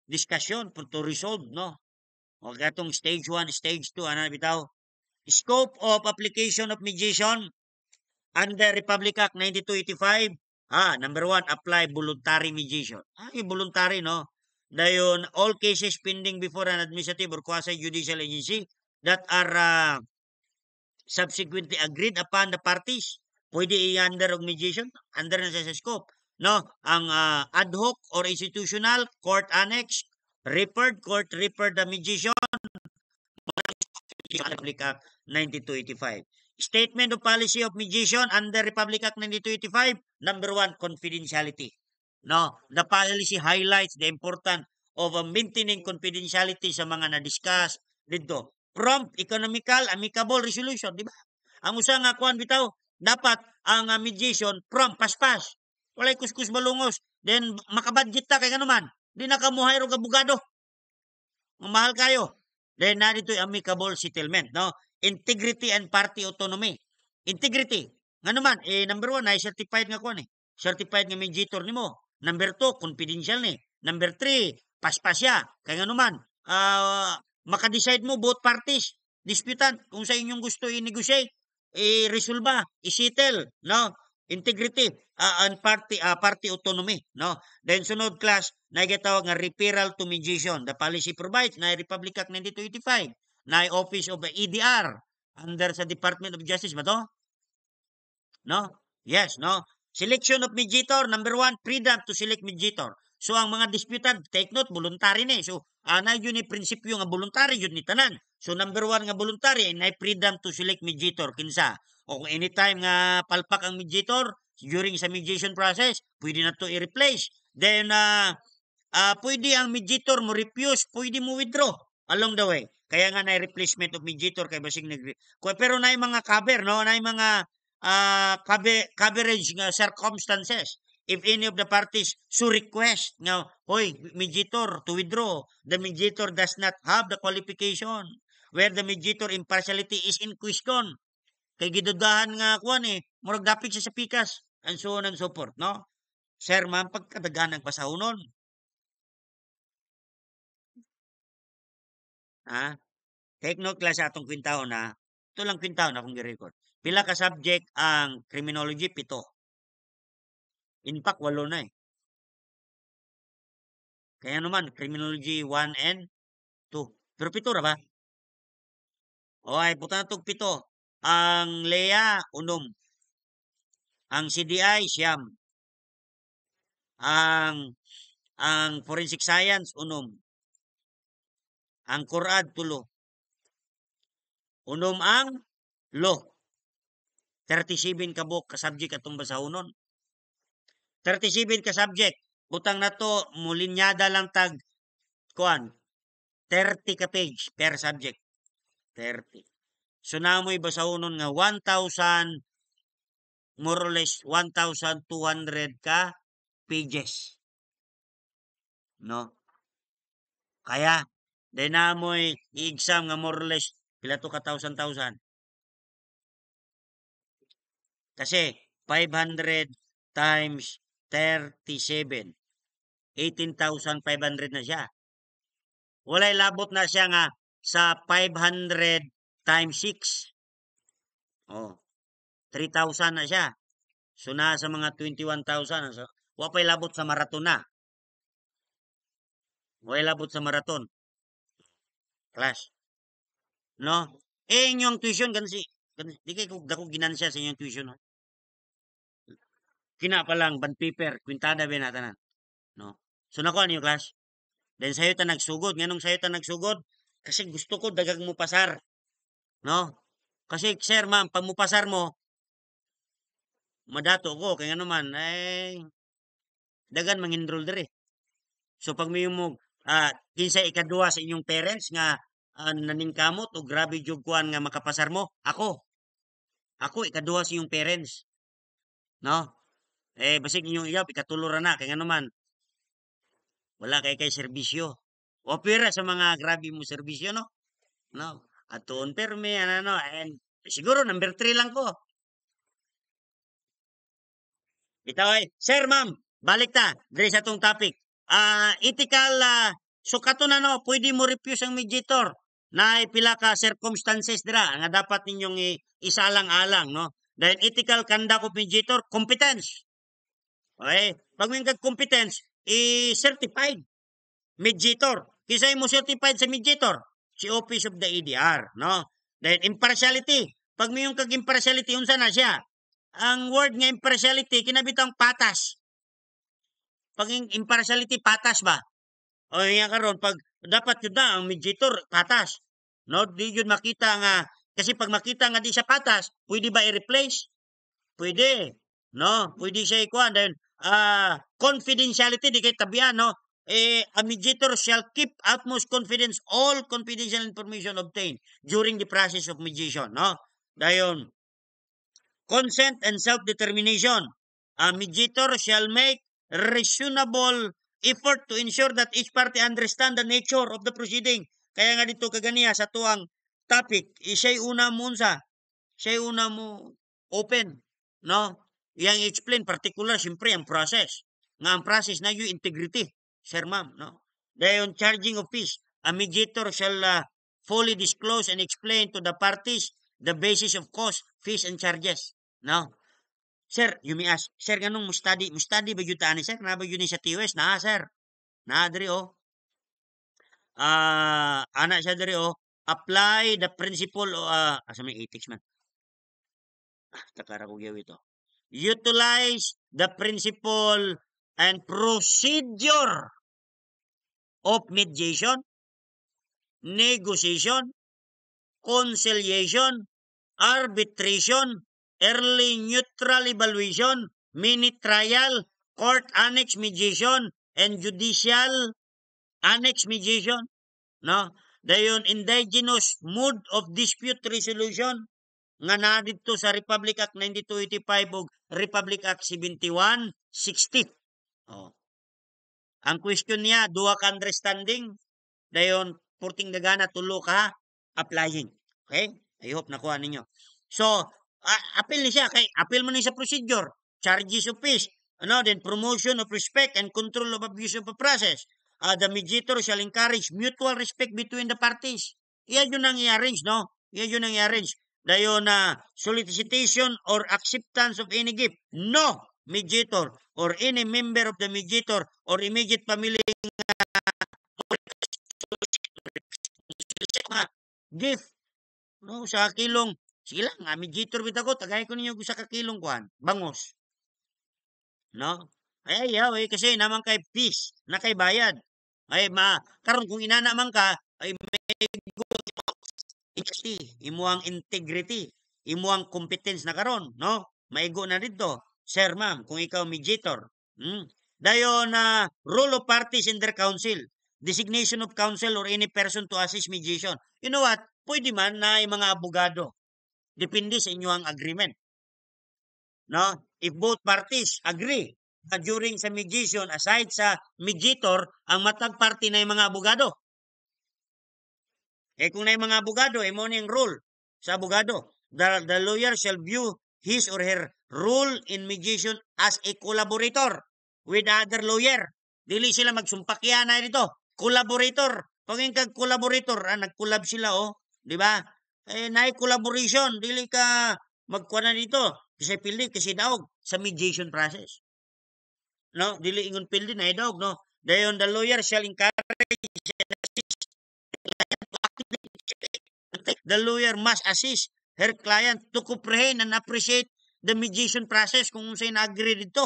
discussion to resolve, no. O gatong stage 1, stage 2, ano bitaw? Scope of application of mediation under Republic Act 9285. Number 1, apply voluntary mediation. Voluntary, no? Dayon, all cases pending before an administrative or quasi-judicial agency that are subsequently agreed upon the parties, pwede i-under of mediation, under na sa scope. No? Ang ad hoc or institutional, court annex, court referred the mediation, Republic Act 9285. Statement of policy of mediation under Republic Act 9285. Number 1, confidentiality. No, the policy highlights the importance of maintaining confidentiality sa mga na-discuss dito. Prompt, economical, amicable resolution, di ba? Ang usa nga kuan bitaw, dapat ang mediation prompt, paspas. Walay kuskus balungos. Then makabudget ta kay kanuman. Di na ka muhay og abogado. Mahal kayo. Then na dito amicable settlement, no? Integrity and party autonomy. Integrity. Nga naman, number 1, ay certified nga kuan certified nga mediator nimo. Number 2, confidential ni. Number 3, paspasya. Kaya nga naman, maka-decide mo both parties. Disputant, kung sa inyong gusto i-negotiate, i-resolve, i-settle, no? Integrity and party autonomy, no? Then sunod class, naigitawag nga referral to mediation. The policy provides na Republic Act 9285, na Office of the EDR, Under sa Department of Justice ba to? No? Yes, no? Selection of mediator, number one, freedom to select mediator. So, ang mga disputed, take note, voluntary ni. So, na yun ni prinsipyo nga voluntary yun ni tanan. So, number one nga voluntary, na freedom to select mediator. Kinsa? O kung anytime nga palpak ang mediator, during sa mediation process, pwede na to i-replace. Then, pwede ang mediator mo refuse, pwede mo withdraw along the way. Kaya nga na replacement of mediator kay basig pero na mga cover, no? Na mga coverage nga circumstances. If any of the parties so request nga, hoy, mediator to withdraw, the mediator does not have the qualification where the mediator impartiality is in question. Kay gidudahan nga kuan murag dapit siya sa pikas and so on and so forth, no? Sir, ma'am, pagkadagan ng pasahunon, ha? Take note lang sa atong kwintahon na. Ito lang kwintahon akong gi-record. Pila ka subject ang criminology? 7. In fact, 8 na eh. Kaya naman, criminology 1 and 2. Pero 7 ra ba? O ay, puta na itong 7. Ang LEA, 6. Ang CDI, 9. Ang forensic science, 6. Ang Quran, 3. 6 ang law. 37 ka book ka subject atong basahonon. 37 ka subject. Butang na to, mulinyada lang tag, kuan, 30 ka page per subject. 30. So, namoy basahonon nga 1,000, more or less 1,200 ka pages. No? Kaya, then namoy i-exam nga more or less, pila to ka 1,000. Kasi, 500 times 37. 18,500 na siya. Walay labot na siya nga sa 500 times 6. Oh, 3,000 na siya. So, na sa mga 21,000. So, wapay labot sa maraton na. Walay labot sa maraton. Class. No? Inyong tuition, gansi. Di kayo dako ginansya sa inyong tuition. No? Kina pa lang, band paper, kwintada ba natin. No? So, nakuha niyo, class. Then, sa'yo ta nagsugod. Nganong sa'yo ta nagsugod? Kasi gusto ko dagang mo pasar. No? Kasi, sir, ma'am, pag mo pasar mo, madato ko. Kaya naman, dagan mang-enroll dire. So, pag may mo, kinsa ikaduwa sa inyong parents nga naningkamot o grabe jug kuan nga makapasar mo, ako ikaduha sa inyong parents. No? Basig inyong iyab, ikatulo ra na. Kaya naman, wala kay serbisyo. O pera sa mga grabe mo serbisyo, no? No? Aton perme, ano, and siguro number 3 lang ko. Bitaw sir, ma'am, balik ta. Dre sa tong topic. Ethical, so kato na no, pwede mo refuse ang mediator na pila ka circumstances dira nga dapat ninyong isalang-alang, no? Dahil ethical conduct of mediator, competence. Okay? Pag may competence, certified mediator. Kisay mo certified sa mediator? Si Office of the EDR, no? Dahil impartiality. Pag may yung kag-impartiality, unsa na siya? Ang word nga impartiality, kinabitang patas. Pag impartiality, patas ba? O yan karon pag dapat yun na, ang mediator, patas. No? Di yun makita nga, kasi pag makita nga di siya patas, pwede ba i-replace? Pwede. No? Pwede siya ikuha. Dahil, confidentiality, di kay tabian, no? A mediator shall keep utmost confidence all confidential information obtained during the process of mediation, no? Dayon, consent and self-determination. A mediator shall make reasonable effort to ensure that each party understand the nature of the proceeding. Kaya nga dito kaganiya sa tuang topic, siya'y una mo unsa, siya'y una mo open, no? Yang explain particular, siyempre, ang process. Nga ang process na yung integrity, sir ma'am, no? Dayon, charging of fees. A mediator shall fully disclose and explain to the parties the basis of cost, fees, and charges. No? Sir, you may ask, sir, ganun mo study ba yun ni sir? Na ba yun sa TOS? Na, sir. Na, diri, oh. Anak siya diri, oh. apply the principle asa may ethics man. Takara ko gyud ito. Utilize the principle and procedure of mediation, negotiation, conciliation, arbitration, early neutral evaluation, mini trial, court annex mediation, and judicial annex mediation. No? Dayon indigenous mode of dispute resolution nga naa dito sa Republic Act 9285 ug Republic Act 7160. Oh. Ang question niya, duha ka understanding, dayon purting dagana tulo ka applying. Okay? I hope nakuha ninyo. So, appeal ni siya kay appeal man ni sa procedure, charges of peace, then promotion of respect and control of abuse of a process. The mediator shall encourage mutual respect between the parties. Iyan yun ang i-arrange, no? Iyan yun ang i-arrange. Dayon na solicitation or acceptance of any gift. No mediator or any member of the mediator or immediate family gift. No, sa kilong, sige lang, mediator bita ko, tagay ko ninyo sa kakilong kuhan, bangos. No? Ay, kasi naman kay peace, na kay bayad. Ay, karon kung inana man ka, ay may imuang integrity, imuang competence na karon, no? Maigo na dito. Sir, ma'am, kung ikaw mediator. Dayon na role of parties in their council, designation of counsel or any person to assist mediation. You know what? Pwede man na yung mga abogado. Depende sa inyo ang agreement. No? If both parties agree during sa mediation, aside sa mediator, ang matag party na yung mga abogado. Kung na yung mga abogado, mo na yung rule sa abogado. The lawyer shall view his or her role in mediation as a collaborator with other lawyer. Dili sila magsumpakyan na dito. Collaborator. Pag yung kag-collaborator, nag-collab sila, di ba? Na collaboration, dili ka magkuha na dito. Kasi pildi, kasi daog sa mediation process. No? Dili ingon pildi na daog, no? Dayon, the lawyer shall encourage the lawyer must assist her client to comprehend and appreciate the mediation process kung sa'yo na-agree dito.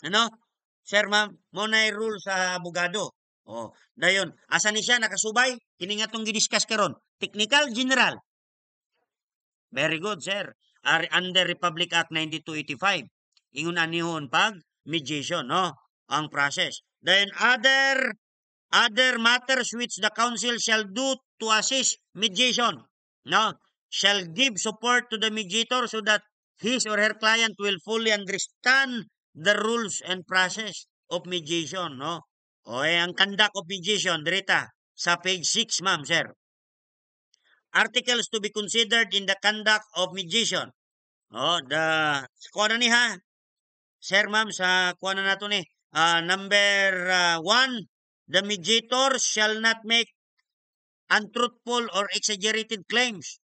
Ano? Sir, ma'am, mo na rule sa abogado. Dayon, asa ni siya nakasubay? Kini nga tong gidiscuss karon. Technical, general. Very good, sir. Under Republic Act 9285. Ingon anihon pag mediation, no? Ang process. Then other matters which the council shall do to assist mediation, no? Shall give support to the mediator so that his or her client will fully understand the rules and process of mediation, no? Ang conduct of mediation, direta, sa page 6, ma'am, sir. Articles to be considered in the conduct of mediation. Kuha na ni ha. Sir, ma'am, sa kuha na nato ni. Number 1, the mediator shall not make untruthful or exaggerated claims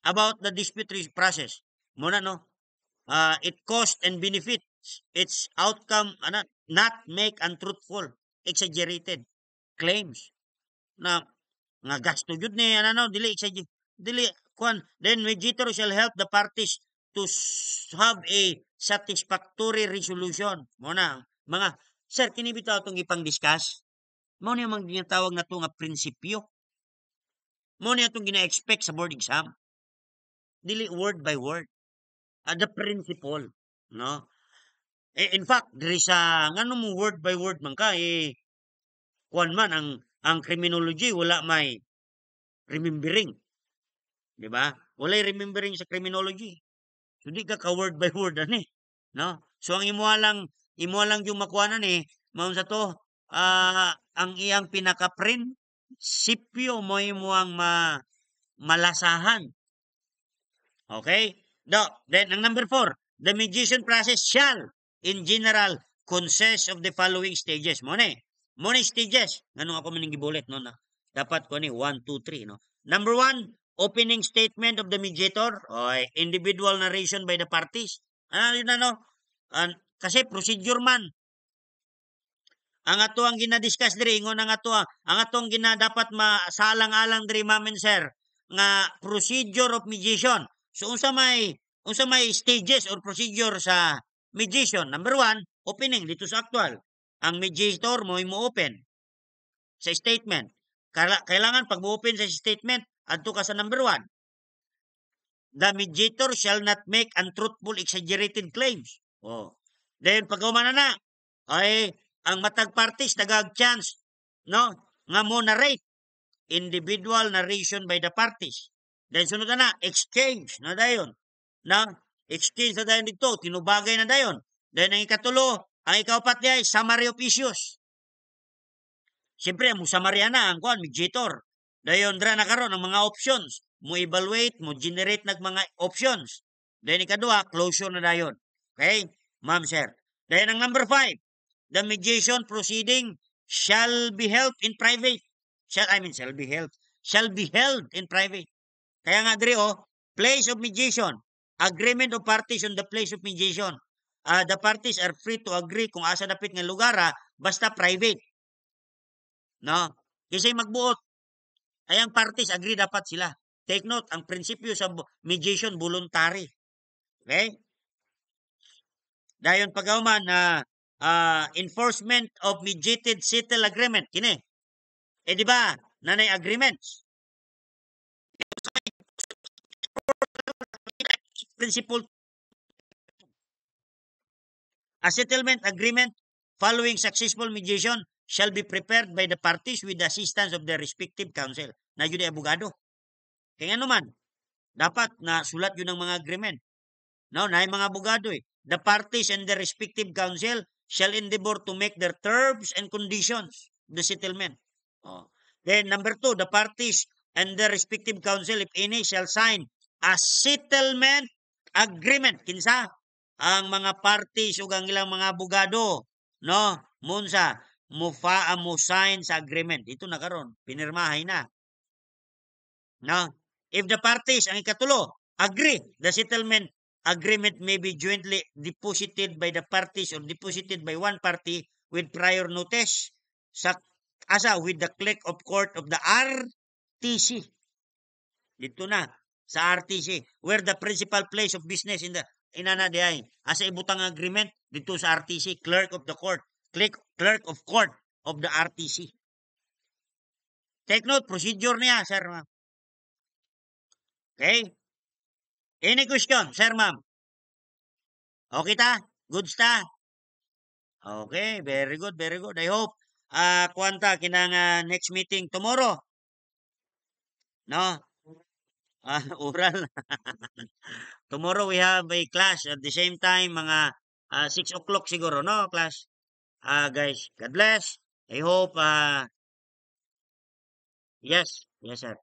about the dispute process. Muna, no? It cost and benefits its outcome, not make untruthful, exaggerated claims. Na nga gasto jud ni dili exaggerate, dili kuan. Then mediator shall help the parties to have a satisfactory resolution. Muna, mga sir, kini bitaw tong ipang-discuss. Mao ni mang ginatawag na to nga prinsipyo. Mao ni atong gina-expect sa board exam. Dili word by word. The principle, no? In fact, diri sa ngano mo word by word man ka kuan man ang criminology wala may remembering. Di ba? Wala remembering sa criminology. So di ka word by word ani, no? So ang imo lang yung makuha ni mao sa to ang iyang pinaka prinsipyo mo imo ang malasahan. Okay? Then ang number 4, the mediation process shall in general consist of the following stages. Mo ni stages. Ngano ako maning gibulet no na. Dapat ko ni 1 2 3 no. Number 1, opening statement of the mediator or individual narration by the parties. Yun no. Kasi procedure man. ang ato ang ginadiscuss diri ingon ang atong dapat masalang-alang diri ma'am and sir nga procedure of mediation. So unsa may stages or procedure sa mediation. Number one, opening dito sa actual. Ang mediator mo open sa statement. Kailangan pag mo-open sa statement, adto ka sa number one. The mediator shall not make untruthful, exaggerated claims. Oh. Then pag na ay ang matag parties tagag chance no nga mo narrate individual narration by the parties. Then sunod na exchange na dayon. Na exchange na dayon dito, tinubagay na dayon. Then ang ikatulo, ang ikaapat niya ay summary of issues. Siyempre, mo summary na ang kuan mediator. Dayon dra na karon ang mga options. Mo evaluate, mo generate nag mga options. Then ikadua, closure na dayon. Okay? Ma'am, sir. Then ang number 5, the mediation proceeding shall be held in private. Shall be held. Shall be held in private. Kaya nga diri place of mediation. Agreement of parties on the place of mediation. The parties are free to agree kung asa dapit nga lugar basta private. No? Kasi magbuot. Ay ang parties agree dapat sila. Take note, ang prinsipyo sa mediation voluntary. Okay? Dayon pagauman na enforcement of mediated settle agreement kini. Di ba? Nanay agreements. Principle. A settlement agreement following successful mediation shall be prepared by the parties with the assistance of their respective counsel. Na yun ay abogado. Kaya naman, dapat na sulat yun ang mga agreement. No, na mga abogado The parties and their respective counsel shall endeavor to make their terms and conditions of the settlement. Then number 2, the parties and their respective counsel, if any, shall sign a settlement agreement. Kinsa? Ang mga parties ug ang ilang mga abogado, no? Munsa mo sign sa agreement. Ito na karon, pinirmahay na. No? If the parties ang ikatulo agree, the settlement agreement may be jointly deposited by the parties or deposited by one party with prior notice sa with the clerk of court of the RTC. Dito na sa RTC where the principal place of business in the inana diay asa ibutang agreement dito sa RTC, clerk of the court, clerk of court of the RTC. Take note, procedure niya, sir, ma'am. Okay? Any question, sir, ma'am? Okay ta? Goods ta? Okay, very good, very good. I hope kuanta kinang next meeting tomorrow. No? Oral. Tomorrow we have a class at the same time mga 6 o'clock siguro, no, class? Guys, God bless. I hope yes, sir.